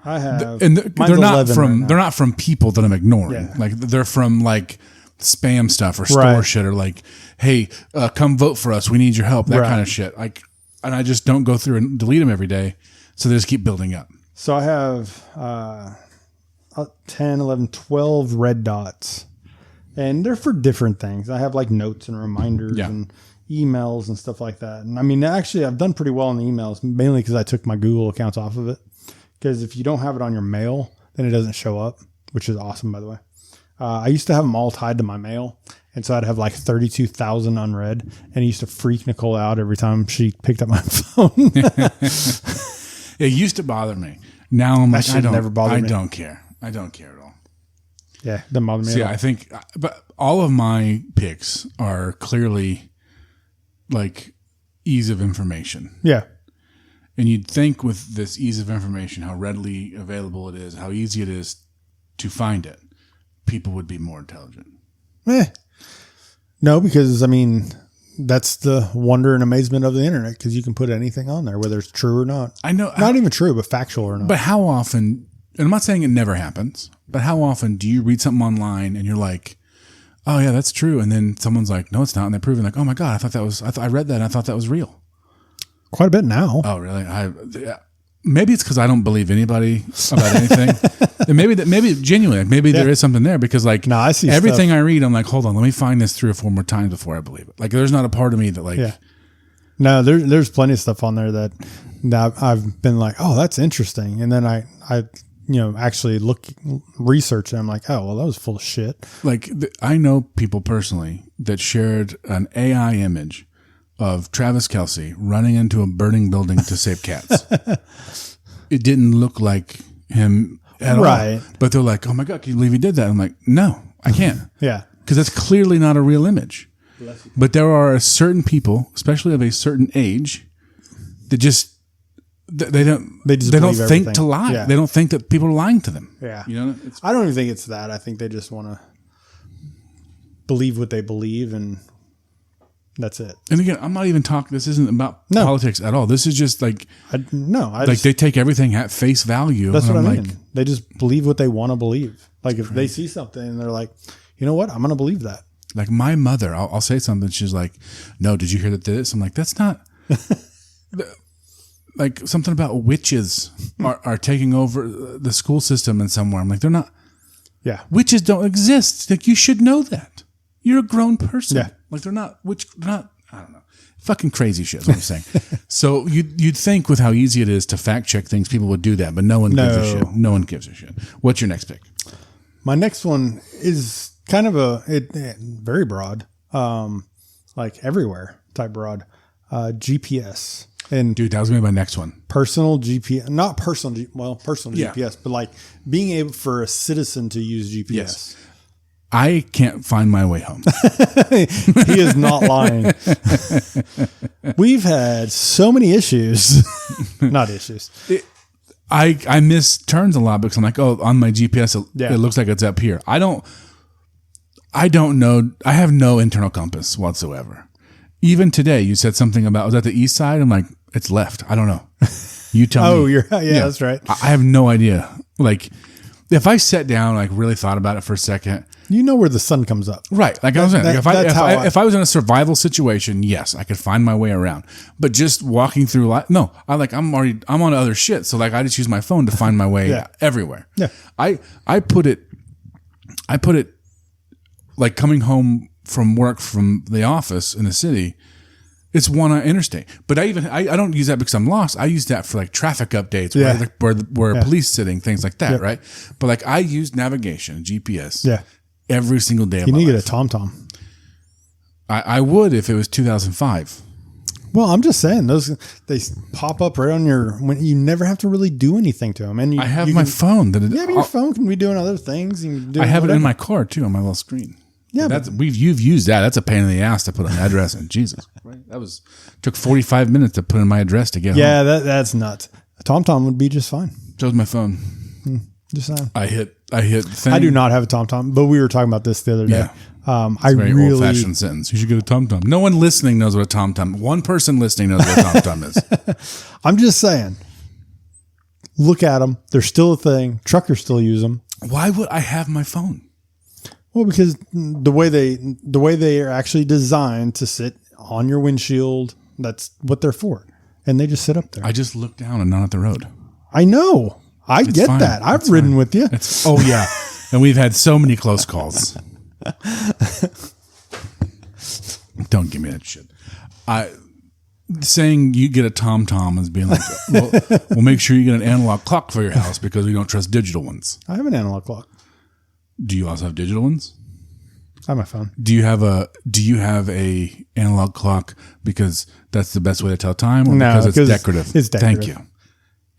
I have.
They're not from people that I'm ignoring. Yeah. Like they're from like spam stuff or store shit or like, hey, come vote for us. We need your help. That kind of shit. Like, and I just don't go through and delete them every day. So they just keep building up.
So I have 10, 11, 12 red dots. And they're for different things. I have like notes and reminders and emails and stuff like that. And I mean, actually, I've done pretty well in the emails, mainly because I took my Google accounts off of it. Because if you don't have it on your mail, then it doesn't show up, which is awesome, by the way. I used to have them all tied to my mail. And so I'd have like 32,000 unread. And it used to freak Nicole out every time she picked up my phone.
It used to bother me. Now I'm like, I don't care. I don't care at all.
Yeah, it doesn't bother me at all.
I think, but all of my picks are clearly like ease of information.
Yeah.
And you'd think with this ease of information, how readily available it is, how easy it is to find it, people would be more intelligent.
No, because I mean, that's the wonder and amazement of the internet, because you can put anything on there, whether it's true or not.
I know.
Not even true, but factual or not.
But how often, and I'm not saying it never happens, but how often do you read something online and you're like, oh yeah, that's true. And then someone's like, no, it's not. And they're proving like, oh my God, I read that and I thought that was real.
quite a bit now.
Oh, really? Maybe it's because I don't believe anybody about anything. And maybe genuinely, maybe there is something there because like
I see
everything
stuff.
I read, I'm like, hold on, let me find this 3 or 4 more times before I believe it. Like there's not a part of me that like,
no, there's plenty of stuff on there that I've been like, oh, that's interesting. And then I actually research and I'm like, oh, well, that was full of shit.
Like I know people personally that shared an AI image of Travis Kelce running into a burning building to save cats. It didn't look like him at all. But they're like, oh my God, can you believe he did that? I'm like, no, I can't.
Yeah.
Because that's clearly not a real image. But there are certain people, especially of a certain age, that just they don't think to lie. Yeah. They don't think that people are lying to them.
Yeah.
I
don't even think it's that. I think they just want to believe what they believe and that's it.
And again, I'm not even talking. This isn't about politics at all. This is just like they take everything at face value.
That's what I mean. Like, they just believe what they want to believe. Like if they see something and they're like, you know what, I'm going to believe that.
Like my mother, I'll say something. She's like, no, did you hear that this? I'm like, that's not like something about witches are taking over the school system in somewhere. I'm like, they're not.
Yeah,
witches don't exist. Like you should know that. You're a grown person.
Yeah.
Like they're not, I don't know. Fucking crazy shit is what I'm saying. So you'd think with how easy it is to fact check things, people would do that, but no one gives a shit. No one gives a shit. What's your next pick?
My next one is kind of very broad, like everywhere type broad, GPS. And
dude, that was gonna be my next one.
Personal GPS, not personal, GPS, but like being able for a citizen to use GPS.
Yes. I can't find my way home.
He is not lying. We've had so many issues. Not issues.
I miss turns a lot because I'm like, oh, on my GPS, it looks like it's up here. I don't know. I have no internal compass whatsoever. Even today, you said something about, was that the east side? I'm like, it's left. I don't know. You tell me.
Oh, yeah, that's right.
I have no idea. Like, if I sat down, like really thought about it for a second.
You know where the sun comes up.
Right. Like I was saying, if I was in a survival situation, yes, I could find my way around. But just walking through life, no, I'm on other shit. So like I just use my phone to find my way everywhere.
Yeah.
I put it like coming home from work from the office in the city. It's one on interstate, but I don't use that because I'm lost. I use that for like traffic updates, where police sitting, things like that, right? But like I use navigation, GPS, every single day.
You need to get a TomTom.
I would if it was 2005.
Well, I'm just saying they pop up right on when you never have to really do anything to them. And
I have my phone.
But your phone can be doing other things.
I have it in my car too on my little screen. Yeah, you've used that. That's a pain in the ass to put an address in. Jesus, right? Took 45 minutes to put in my address to get home.
Yeah, that's nuts. A TomTom would be just fine.
So was my phone.
Just saying.
I hit. Thing.
I do not have a TomTom, but we were talking about this the other day.
I very really old-fashioned sentence. You should get a TomTom. No one listening knows what a TomTom. One person listening knows what a TomTom is.
I'm just saying. Look at them. They're still a thing. Truckers still use them.
Why would I have my phone?
Well, because the way they are actually designed to sit on your windshield, that's what they're for. And they just sit up there.
I just look down and not at the road.
I know. I get fine. That. I've ridden with you.
Oh, yeah. And we've had so many close calls. Don't give me that shit. Saying you get a TomTom is being like, we'll make sure you get an analog clock for your house because we don't trust digital ones.
I have an analog clock.
Do you also have digital ones?
I have my phone.
Do you have a analog clock because that's the best way to tell time, or because it's decorative?
It's decorative.
Thank you.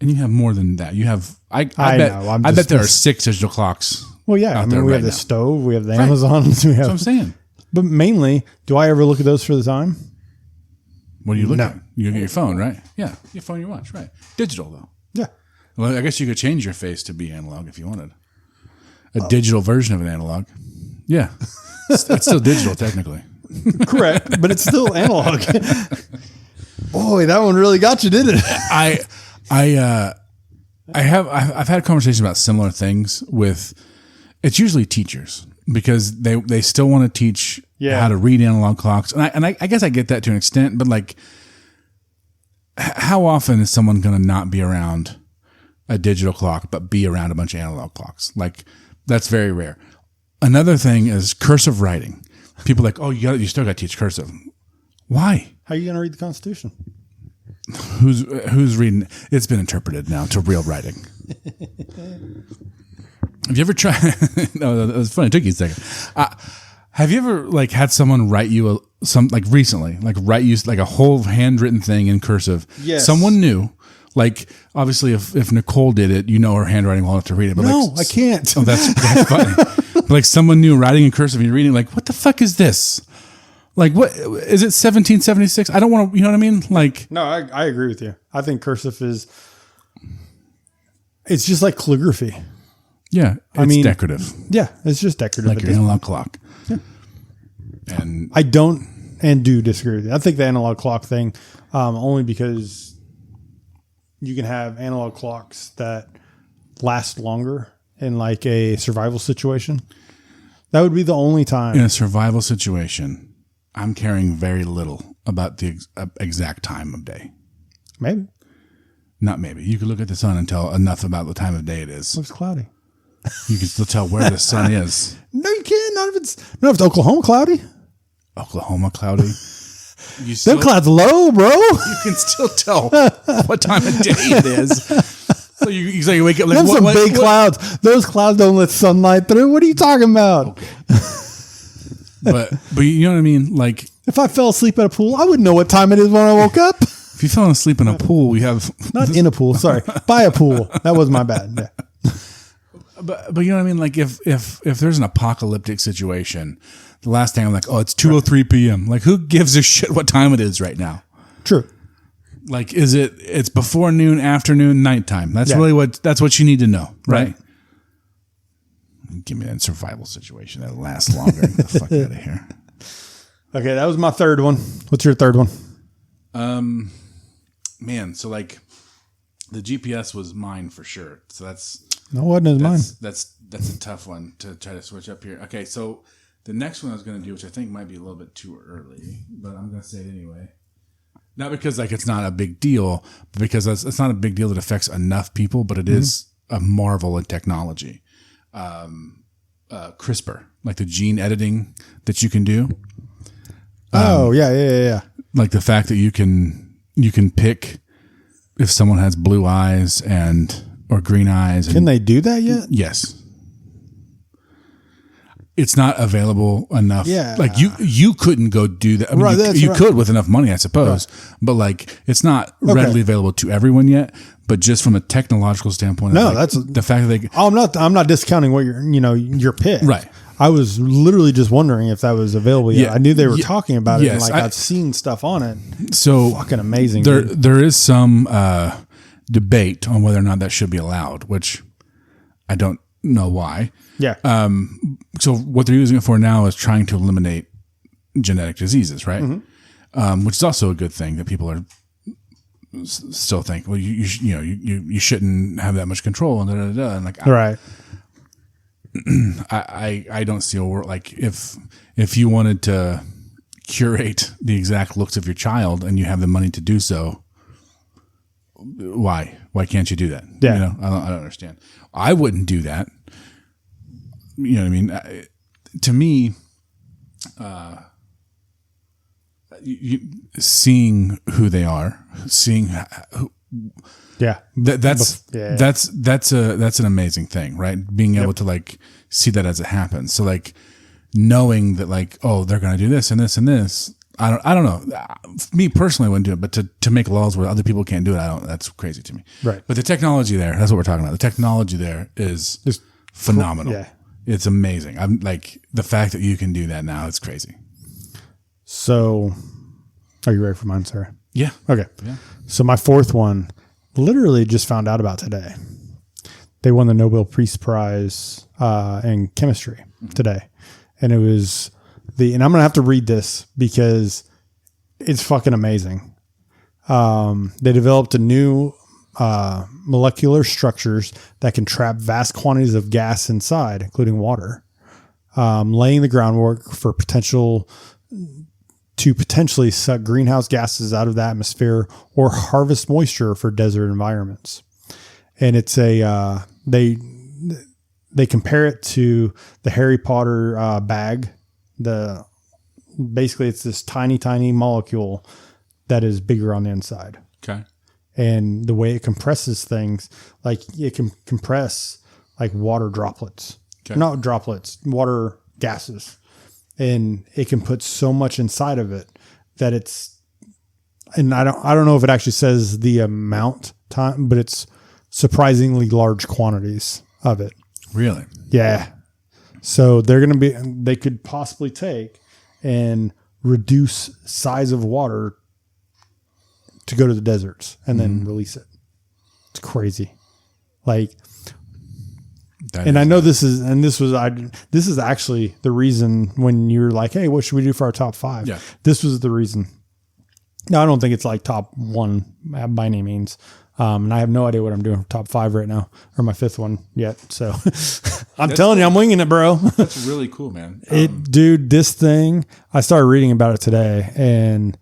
And you have more than that. You have. I bet there are 6 digital clocks.
Well, yeah. We have the stove. We have the Amazons. We have.
That's what I'm saying.
But mainly, do I ever look at those for the time?
What do you look at? You get your phone, right? Yeah, your phone, your watch, right? Digital though.
Yeah.
Well, I guess you could change your face to be analog if you wanted. A digital version of an analog. Yeah. It's still digital technically.
Correct. But it's still analog. Boy, that one really got you, didn't it?
I've had conversations about similar things with, it's usually teachers because they still want to teach how to read analog clocks. And I guess I get that to an extent, but like how often is someone going to not be around a digital clock, but be around a bunch of analog clocks? Like, that's very rare. Another thing is cursive writing. People are like, oh, you still got to teach cursive. Why?
How are you going to read the Constitution?
Who's reading? It's been interpreted now to real writing. Have you ever tried? No, it was funny. It took you a second. Have you ever like had someone write you recently, write you like a whole handwritten thing in cursive?
Yes.
Someone new. Like, obviously, if Nicole did it, you know her handwriting well enough to read it. But
no, I can't.
Oh, that's funny. Like someone new writing in cursive and you're reading, like, what the fuck is this? Like, what is it? 1776? I don't want to. You know what I mean? Like,
no, I agree with you. I think cursive it's just like calligraphy.
Yeah, it's decorative.
Yeah, it's just decorative.
Like your analog clock. Yeah. And
I don't and do disagree with you. I think the analog clock thing, only because you can have analog clocks that last longer in like a survival situation. That would be the only time.
In a survival situation, I'm caring very little about the exact time of day.
Maybe.
Not maybe. You could look at the sun and tell enough about the time of day it is.
Looks cloudy.
You can still tell where the sun is.
No, you can't. Not if it's Oklahoma cloudy.
Oklahoma cloudy.
Them clouds low, bro.
You can still tell what time of day it is. So you wake up like
some big clouds. Those clouds don't let sunlight through. What are you talking about?
Okay. But you know what I mean? Like,
if I fell asleep at a pool, I wouldn't know what time it is when I woke up.
If you fell asleep in a pool, we have
not in a pool. Sorry, by a pool. That was my bad. Yeah.
But you know what I mean? Like if there's an apocalyptic situation, the last thing I'm like, oh, it's 2:03 p.m. Like, who gives a shit what time it is right now?
True.
Like, it's before noon, afternoon, nighttime. That's really that's what you need to know, right? Give me that survival situation that lasts longer. Get the fuck out of here.
Okay, that was my third one. What's your third one?
Man, so like the GPS was mine for sure. So
no, it wasn't mine.
That's a tough one to try to switch up here. Okay, so the next one I was going to do, which I think might be a little bit too early, but I'm going to say it anyway. Not because like it's not a big deal, but because it's not a big deal that affects enough people, but it is a marvel in technology. CRISPR, like the gene editing that you can do.
Yeah.
Like the fact that you can pick if someone has blue eyes or green eyes.
Can they do that yet?
Yes. It's not available enough.
Yeah.
Like you couldn't go do that. I mean, you could with enough money, I suppose, but like it's not readily available to everyone yet. But just from a technological standpoint,
that's
the fact that
I'm not discounting what your pick.
Right.
I was literally just wondering if that was available yet. I knew they were talking about it.
Yes,
and I've seen stuff on it.
So
fucking amazing.
There is some debate on whether or not that should be allowed, which I don't know why.
Yeah.
So what they're using it for now is trying to eliminate genetic diseases, right? Mm-hmm. Which is also a good thing that people are still think, well, you shouldn't have that much control and and like
right.
I don't see a world like if you wanted to curate the exact looks of your child and you have the money to do so, why can't you do that?
Yeah.
I don't understand. I wouldn't do that. You know what I mean? To me, seeing who they are, seeing that's an amazing thing, right? Being able to like see that as it happens. So like knowing that like, oh, they're going to do this and this and this. I don't know. Me personally, I wouldn't do it, but to make laws where other people can't do it, that's crazy to me.
Right.
But the technology there, that's what we're talking about. The technology there is phenomenal.
Yeah.
It's amazing. I'm like the fact that you can do that now. It's crazy.
So are you ready for mine, Sarah?
Yeah.
Okay.
Yeah.
So my fourth one, literally just found out about today. They won the Nobel Peace Prize in chemistry today. And it was and I'm going to have to read this because it's fucking amazing. They developed a new molecular structures that can trap vast quantities of gas inside, including water, laying the groundwork for potential to potentially suck greenhouse gases out of the atmosphere or harvest moisture for desert environments. And it's they compare it to the Harry Potter bag. Basically it's this tiny molecule that is bigger on the inside.
Okay.
And the way it compresses things, like it can compress like water droplets, not droplets, water gases. And it can put so much inside of it that and I don't know if it actually says the amount time, but it's surprisingly large quantities of it.
Really?
Yeah. So they could possibly take and reduce size of water to go to the deserts and then release it. It's crazy. Like, and I know this is actually the reason when you're like, hey, what should we do for our top 5?
Yeah.
This was the reason. Now, I don't think it's like top 1 by any means. And I have no idea what I'm doing for top 5 right now, or my 5th one yet. So I'm telling you, I'm winging it, bro.
That's really cool, man.
Dude, this thing, I started reading about it today, and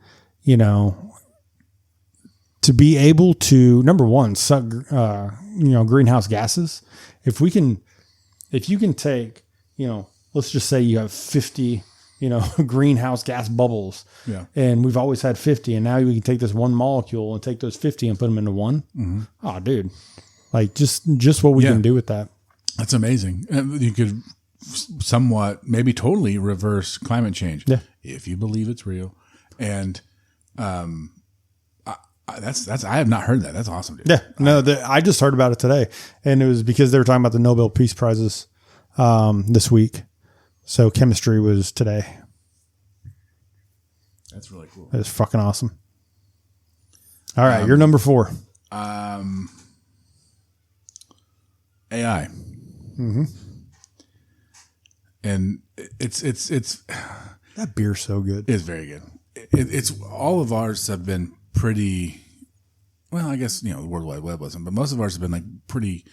to be able to, number one, suck, greenhouse gases. If you can take, let's just say you have 50, greenhouse gas bubbles, and we've always had 50, and now we can take this one molecule and take those 50 and put them into one. Mm-hmm. Oh, dude, like just what we can do with that.
That's amazing. You could somewhat, maybe totally reverse climate change if you believe it's real. And, I have not heard that. That's awesome, dude.
Yeah, no, I just heard about it today, and it was because they were talking about the Nobel Peace Prizes this week. So chemistry was today.
That's really cool.
It's fucking awesome. All right, you're number 4.
AI.
Mm-hmm.
And it's
that beer's so good.
It's very good. It's all of ours have been pretty. Well, I guess the World Wide Web wasn't, but most of ours have been like pretty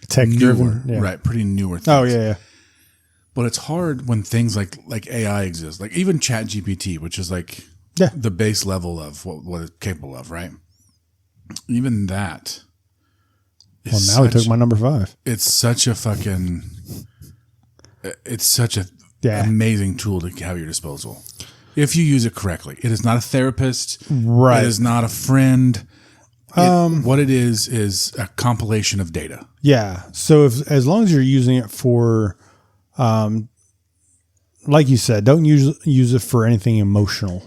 tech driven,
right? Pretty newer things.
Oh yeah.
But it's hard when things like AI exist, like even ChatGPT, which is like the base level of what it's capable of, right? Even that.
Well, now he took my number 5.
It's such a fucking. It's such a amazing tool to have at your disposal if you use it correctly. It is not a therapist, right? It is not a friend. What it is a compilation of data. Yeah.
So as long as you're using it for, like you said, don't use it for anything emotional,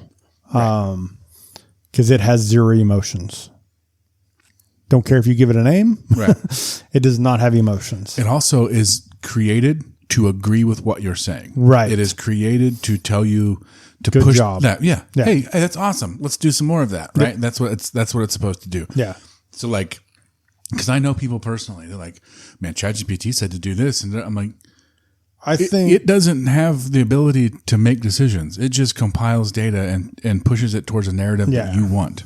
because it has 0 emotions. Don't care if you give it a name. Right. It does not have emotions.
It also is created to agree with what you're saying.
Right.
It is created to tell you to
Good
push
job.
that. Yeah. Hey, that's awesome. Let's do some more of that. Right. That's what it's supposed to do.
Yeah.
So like, because I know people personally, they're like, man, ChatGPT said to do this. And I'm like, I think it doesn't have the ability to make decisions. It just compiles data and pushes it towards a narrative that you want.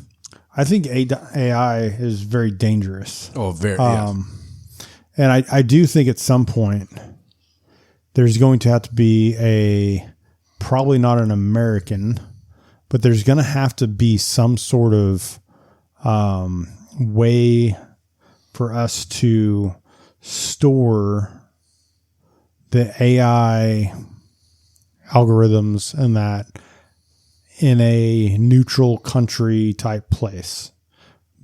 I think AI is very dangerous.
Oh, very.
And I do think at some point there's going to have to be probably not an American, but there's going to have to be some sort of way for us to store the AI algorithms and that in a neutral country type place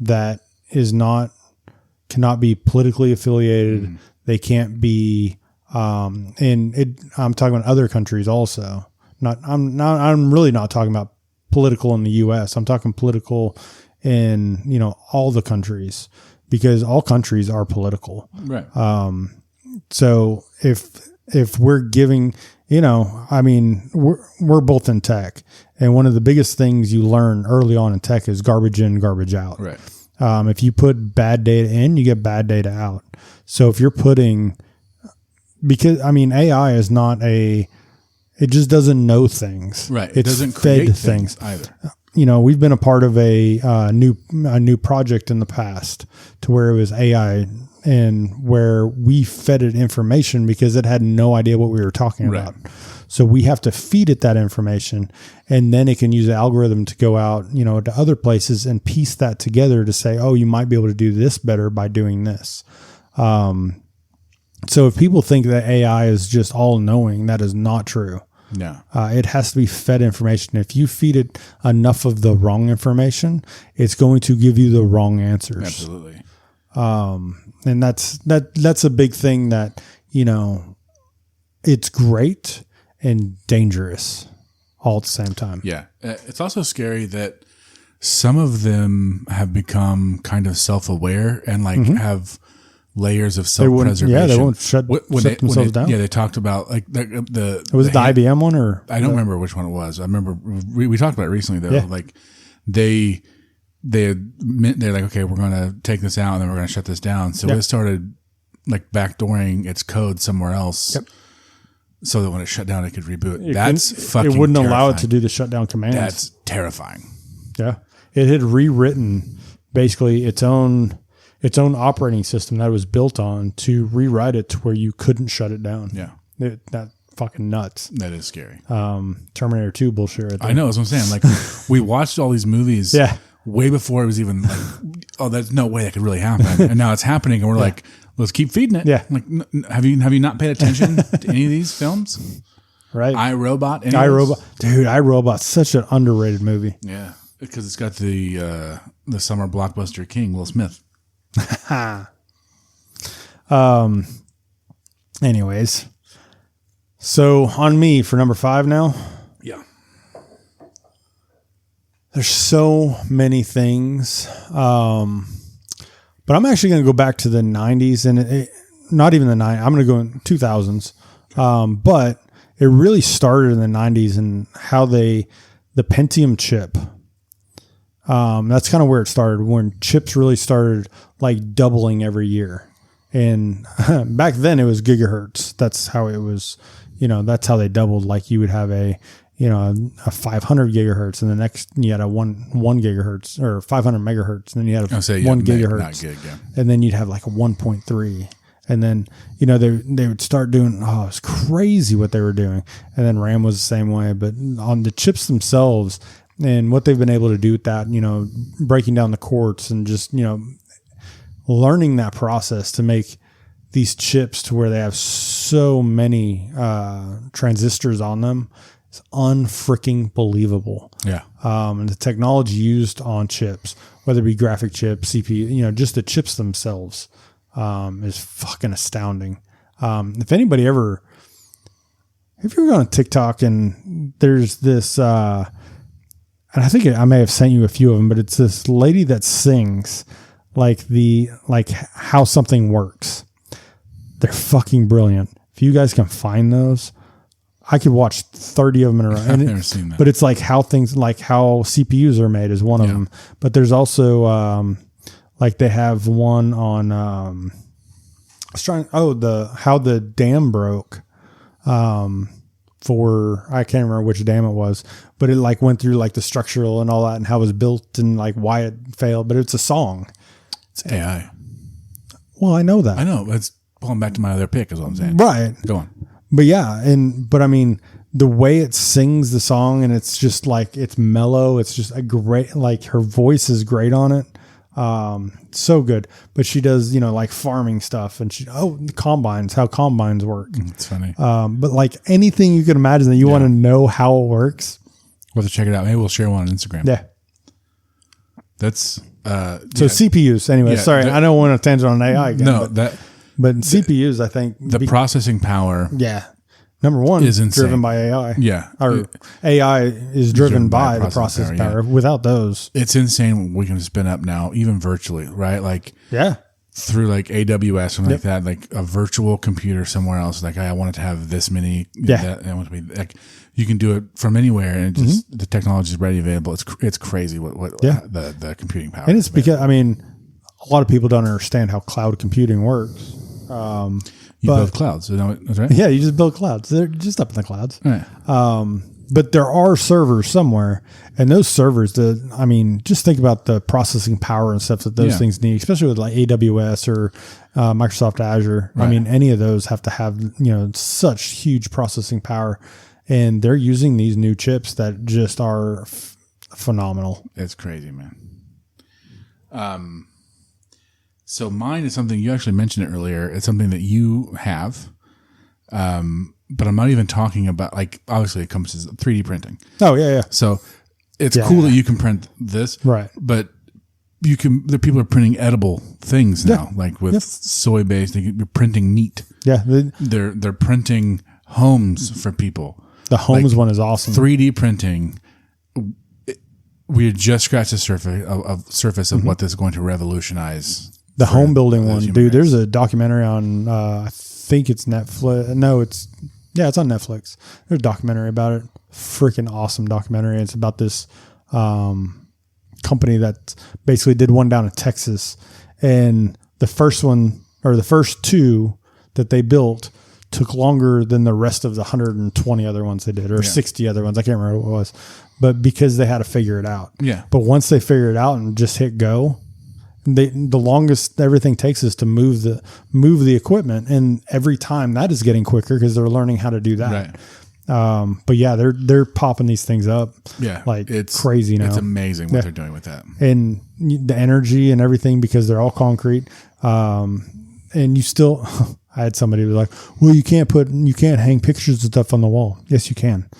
that cannot be politically affiliated. Mm. They can't be, I'm talking about other countries also. I'm really not talking about political in the US. I'm talking political in, all the countries, because all countries are political.
Right.
So if we're giving, we're both in tech, and one of the biggest things you learn early on in tech is garbage in, garbage out.
Right.
If you put bad data in, you get bad data out. So if you're putting, AI is not it just doesn't know things.
Right.
It doesn't create things
either.
We've been a part of a new project in the past to where it was AI, and where we fed it information because it had no idea what we were talking about. So we have to feed it that information, and then it can use the algorithm to go out, to other places and piece that together to say, oh, you might be able to do this better by doing this. So if people think that AI is just all knowing, that is not true.
No.
It has to be fed information. If you feed it enough of the wrong information, it's going to give you the wrong answers.
Absolutely.
And that's a big thing that, it's great and dangerous all at the same time.
Yeah. It's also scary that some of them have become kind of self-aware and have layers of self-preservation.
Yeah, they won't shut themselves down.
Yeah, they talked about like
was it the IBM one or
I don't remember which one it was. I remember we talked about it recently though. Yeah. Like they're like, okay, we're going to take this out and then we're going to shut this down. So it started like backdooring its code somewhere else. Yep. So that when it shut down, it could reboot. It wouldn't
allow it to do the shutdown commands.
That's terrifying.
Yeah, it had rewritten basically its own operating system that it was built on to rewrite it to where you couldn't shut it down.
Yeah.
That fucking nuts.
That is scary.
Terminator 2 bullshit right there.
I know, that's what I'm saying. Like we watched all these movies way before it was even like, oh, there's no way that could really happen. And now it's happening and we're like, let's keep feeding it.
Yeah.
Like, have you not paid attention to any of these films?
Right.
iRobot.
Dude, iRobot's such an underrated movie.
Yeah. Because it's got the summer blockbuster king, Will Smith.
Anyways, so on me for number 5 now.
Yeah.
There's so many things. But I'm actually going to go back to the 90s and not even the 90s. I'm going to go in 2000s. But it really started in the 90s and how the Pentium chip. That's kind of where it started, when chips really started like doubling every year. And back then it was gigahertz. That's how it was, that's how they doubled. Like you would have a 500 gigahertz, and the next you had a one gigahertz or 500 megahertz, and then you had a 1 gigahertz,
not gig, yeah.
And then you'd have like a 1.3, and then they would start doing, it's crazy what they were doing. And then RAM was the same way, but on the chips themselves and what they've been able to do with that, breaking down the quartz and just learning that process to make these chips to where they have so many transistors on them. It's unfreaking believable.
Yeah.
And the technology used on chips, whether it be graphic chips, CPU, just the chips themselves, is fucking astounding. If you ever go on TikTok and there's this, and I think I may have sent you a few of them, but it's this lady that sings like how something works. They're fucking brilliant. If you guys can find those, I could watch 30 of them in a row.
I've never seen that.
But it's like how CPUs are made is one of them. But there's also like they have one on how the dam broke. For I can't remember which dam it was, but it like went through like the structural and all that and how it was built and like why it failed. But it's a song.
It's AI.
Well, I know that.
I know. It's pulling back to my other pick is what I'm saying.
Right.
Go on.
But yeah, but I mean, the way it sings the song and it's just like, it's mellow. It's just a great, like her voice is great on it. So good. But she does, like farming stuff and the combines, how combines work.
It's funny.
But like anything you can imagine that you want to know how it works.
We'll have to check it out. Maybe we'll share one on Instagram.
Yeah.
That's,
CPUs anyway. Yeah, sorry. I don't want to tangent on AI again.
No,
but CPUs, I think
the processing power.
Yeah. Number one
is
driven by AI.
Yeah.
Or AI is driven by the processing power. Yeah. Without those.
It's insane what we can spin up now, even virtually, right? Like, through like AWS, something like that, like a virtual computer somewhere else. Like, I wanted to have this many. I want to be like, you can do it from anywhere and just the technology is ready available. It's crazy what the computing power.
And it's because, I mean, a lot of people don't understand how cloud computing works.
You build clouds. That's right.
Yeah, you just build clouds. They're just up in the clouds.
Right.
But there are servers somewhere, and those servers, just think about the processing power and stuff that those things need, especially with like AWS or Microsoft Azure. Right. I mean, any of those have to have, such huge processing power. and they're using these new chips that just are phenomenal.
It's crazy, man. So mine is something you actually mentioned it earlier. It's something that you have, but I'm not even talking about, like, obviously it comes as 3D printing.
Oh yeah.
So it's cool that you can print this,
right?
But the people are printing edible things now, like with soy based. They're printing meat.
Yeah,
they're printing homes for people.
The homes one is awesome.
3D printing. We had just scratched the surface of what this is going to revolutionize. The
home building one, dude. There's a documentary on, I think it's Netflix. No, it's on Netflix. There's a documentary about it. Freaking awesome documentary. It's about this company that basically did one down in Texas, and the first two that they built took longer than the rest of the 120 other ones they did, or 60 other ones. I can't remember what it was, but because they had to figure it out.
Yeah.
But once they figure it out and just hit go, the longest everything takes is to move the equipment, and every time that is getting quicker because they're learning how to do that.
Right.
But yeah, they're popping these things up.
Yeah.
Like it's crazy now.
It's amazing what they're doing with that.
And the energy and everything, because they're all concrete. And you still, I had somebody who was like, well, you can't hang pictures and stuff on the wall. Yes, you can.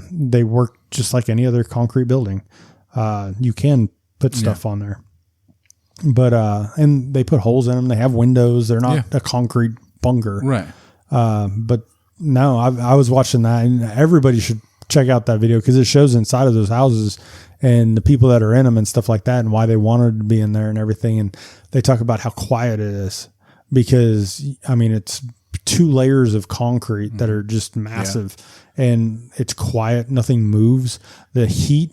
They work just like any other concrete building. You can put stuff on there, but, and they put holes in them. They have windows. They're not a concrete bunker.
Right.
But no, I was watching that, and everybody should check out that video because it shows inside of those houses and the people that are in them and stuff like that, and why they wanted to be in there and everything. And they talk about how quiet it is because, I mean, it's 2 layers of concrete that are just massive, and it's quiet. Nothing moves. The heat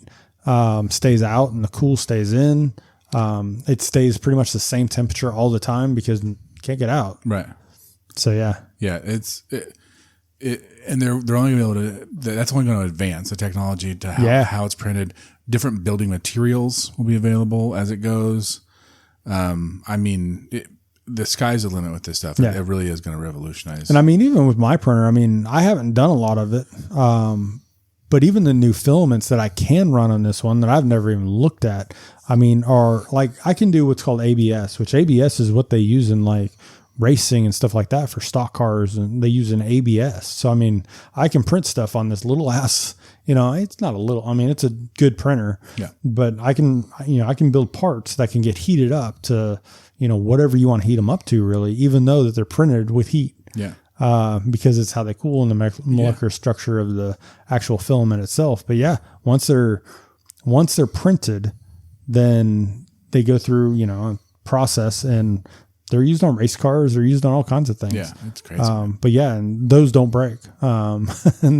stays out and the cool stays in. It stays pretty much the same temperature all the time because you can't get out.
Right.
So yeah.
And they're only going to be able to. That's only going to advance the technology to how it's printed. Different building materials will be available as it goes. I mean, the sky's the limit with this stuff.
Yeah.
It really is going to revolutionize.
And I mean, even with my printer, I mean, I haven't done a lot of it. But even the new filaments that I can run on this one that I've never even looked at, I mean, are like, I can do what's called ABS, which ABS is what they use in like racing and stuff like that for stock cars, and they use an ABS. So, I mean, I can print stuff on this little ass, it's not a little, I mean, it's a good printer, but I can build parts that can get heated up to, whatever you want to heat them up to really, even though that they're printed with heat.
Yeah.
Because it's how they cool in the molecular structure of the actual filament itself. But yeah, once they're printed, then they go through, a process, and they're used on race cars. They're used on all kinds of things.
Yeah, it's crazy.
But yeah, and those don't break. And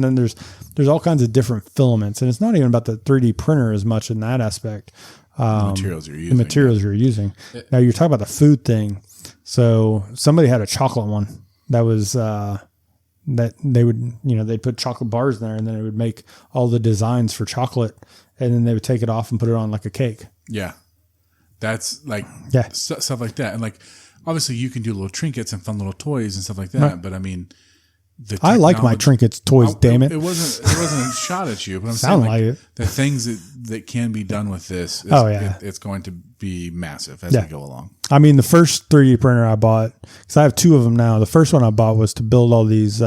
then there's all kinds of different filaments, and it's not even about the 3D printer as much in that aspect.
The materials you're using.
Now you're talking about the food thing. So somebody had a chocolate one that was, that they would, they'd put chocolate bars in there, and then it would make all the designs for chocolate, and then they would take it off and put it on like a cake.
Yeah. That's like, stuff like that. And like, obviously you can do little trinkets and fun little toys and stuff like that. Right. But I mean,
I like my trinkets, toys, damn it.
It wasn't a shot at you, but I'm
saying
like the things that can be done with this, it's going to be massive as we go along.
I mean, the first 3D printer I bought, because I have 2 of them now. The first one I bought was to build all these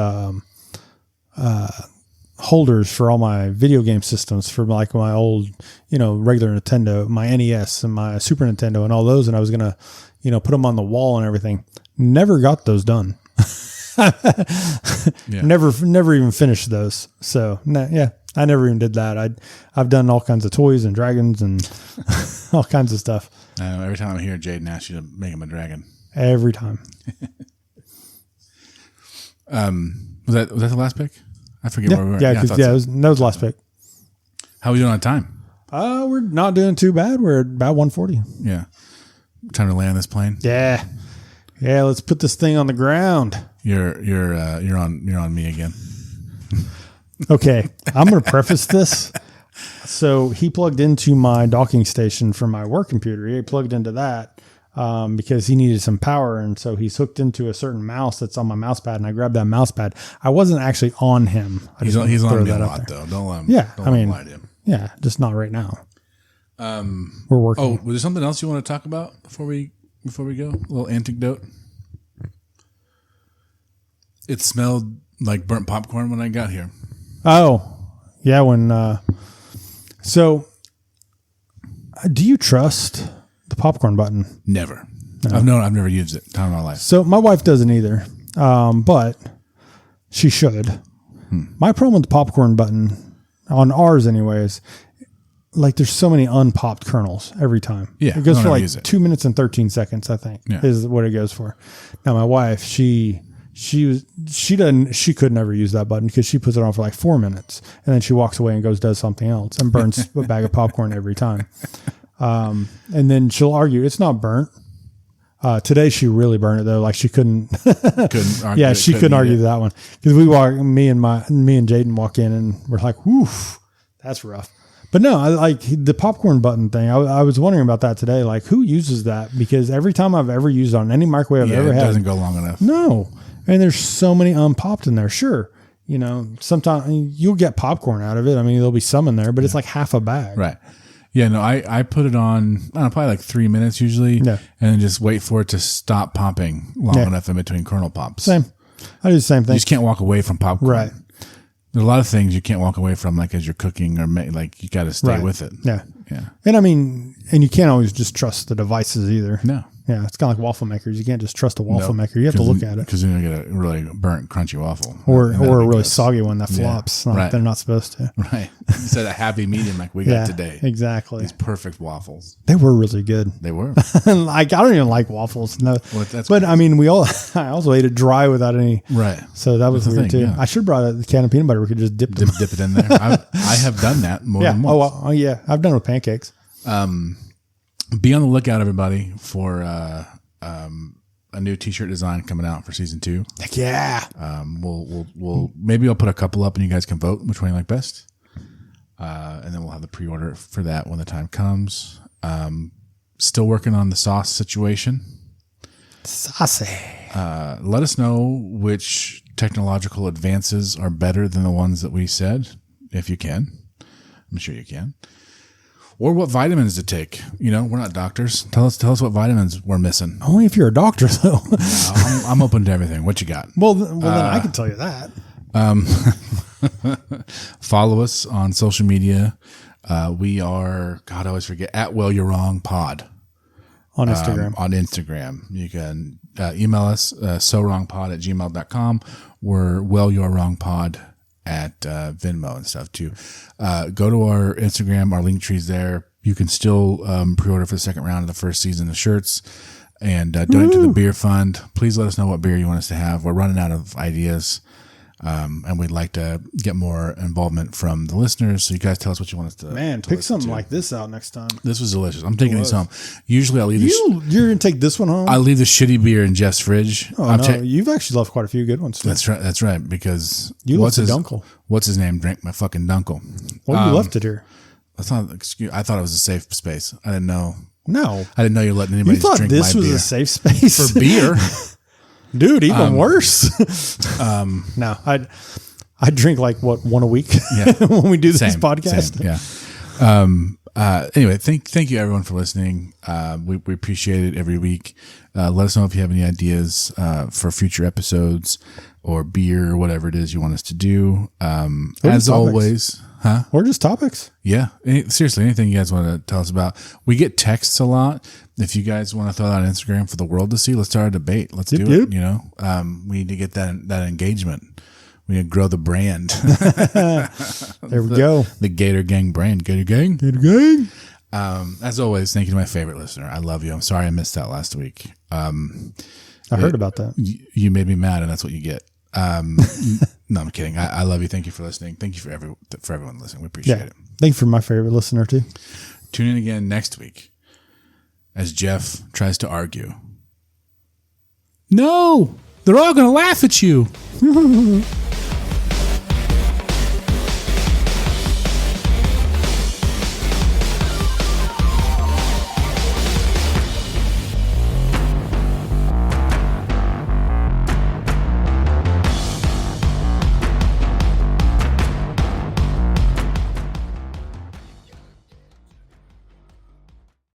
holders for all my video game systems for like my old, regular Nintendo, my NES and my Super Nintendo and all those. And I was going to, put them on the wall and everything. Never got those done. Never even finished those. So I never even did that. I've done all kinds of toys and dragons and all kinds of stuff.
I know, every time I hear Jaden ask you to make him a dragon.
Every time.
Was that the last pick? I forget where we were.
That was the last pick.
How are we doing on time?
We're not doing too bad. We're at about 140.
Yeah. Time to land this plane.
Yeah. Yeah. Let's put this thing on the ground.
You're on me again.
Okay. I'm going to preface this. So he plugged into my docking station for my work computer. He plugged into that. because he needed some power. And so he's hooked into a certain mouse that's on my mouse pad, and I grabbed that mouse pad. I wasn't actually on him.
He's on me a lot, though. Don't let him, don't let him lie to him.
Yeah, just not right now. We're working.
Oh, was there something else you want to talk about before we go? A little anecdote. It smelled like burnt popcorn when I got here.
Oh, yeah. So do you trust the popcorn button?
Never. No. I've never used it. Time in my life.
So my wife doesn't either, but she should. My problem with the popcorn button, on ours anyways, like there's so many unpopped kernels every time.
Yeah,
it goes for like 2 minutes and 13 seconds, I think, is what it goes for. Now my wife, she could never use that button because she puts it on for like 4 minutes and then she walks away and does something else and burns a bag of popcorn every time. And then she'll argue it's not burnt. Today she really burned it though. Like she couldn't argue. Yeah, she couldn't argue that one because me and Jaden walk in and we're like, woof, that's rough. But no, I like the popcorn button thing. I was wondering about that today. Like who uses that? Because every time I've ever used it on any microwave I've ever had,
it doesn't go long enough.
No. And there's so many unpopped in there. Sure. Sometimes you'll get popcorn out of it. I mean, there'll be some in there, but it's like half a bag.
Right. Yeah, no, I put it on, I don't know, probably like 3 minutes usually, and then just wait for it to stop popping long enough in between kernel pops.
Same. I do the same thing.
You just can't walk away from popcorn.
Right.
There's a lot of things you can't walk away from, like as you're cooking or like you got to stay with it.
Yeah.
Yeah.
And I mean, and you can't always just trust the devices either.
No.
Yeah, it's kind of like waffle makers. You can't just trust a waffle maker. You have to look at it.
Because then you get a really burnt, crunchy waffle.
Or a really soggy one that flops. Like they're not supposed to.
Right. Instead of a happy medium like we got today.
Exactly.
These perfect waffles.
They were really good.
They were.
Like, I don't even like waffles. No.
Well,
but crazy. I mean, I also ate it dry without any.
Right.
So that was weird too. Yeah. I should have brought a can of peanut butter. We could just dip
it in there. I have done that more than once.
Oh, yeah. I've done it with pancakes.
Be on the lookout, everybody, for a new T-shirt design coming out for season 2.
Heck yeah!
We'll maybe I'll put a couple up and you guys can vote which one you like best, and then we'll have the pre-order for that when the time comes. Still working on the sauce situation.
Saucy.
Let us know which technological advances are better than the ones that we said, if you can. I'm sure you can. Or what vitamins to take. We're not doctors. Tell us what vitamins we're missing.
Only if you're a doctor, though.
I'm open to everything. What you got?
Well, then I can tell you that.
Follow us on social media. We are, God, I always forget, at Well You're Wrong Pod.
On Instagram.
On Instagram. You can email us, sowrongpod@gmail.com. We're Well You're Wrong Pod at Venmo and stuff too. Go to our Instagram, our link tree's there. You can still pre-order for the second round of the first season of shirts and donate to the beer fund. Please let us know what beer you want us to have. We're running out of ideas, and we'd like to get more involvement from the listeners. So you guys tell us what you want us to
pick something like this out next time.
This was delicious. I'm taking these home. Usually I'll leave
you're going to take this one home?
I leave the shitty beer in Jeff's fridge.
Oh, no. You've actually left quite a few good ones too.
That's right. Because
what's his Dunkel?
What's his name? Drank my fucking Dunkel.
Well, you left it here.
That's not an excuse. I thought it was a safe space. I didn't know.
No.
I didn't know you're letting anybody drink my beer.
You thought this was a safe space?
For beer?
Dude, even worse. No, I drink like one a week when we do this podcast.
Same, yeah. Anyway, thank you everyone for listening. We appreciate it every week. Let us know if you have any ideas for future episodes or beer or whatever it is you want us to do. As always,
or just topics.
Yeah. Seriously, anything you guys want to tell us about. We get texts a lot. If you guys want to throw that on Instagram for the world to see, let's start a debate. Let's do it. We need to get that engagement. We need to grow the brand.
There we go.
The Gator Gang brand. Gator Gang.
Gator Gang.
As always, thank you to my favorite listener. I love you. I'm sorry I missed that last week.
I heard about that.
You made me mad, and that's what you get. No, I'm kidding. I love you. Thank you for listening. Thank you for everyone listening. We appreciate it.
Thank you for my favorite listener too.
Tune in again next week as Jeff tries to argue. No, they're all going to laugh at you.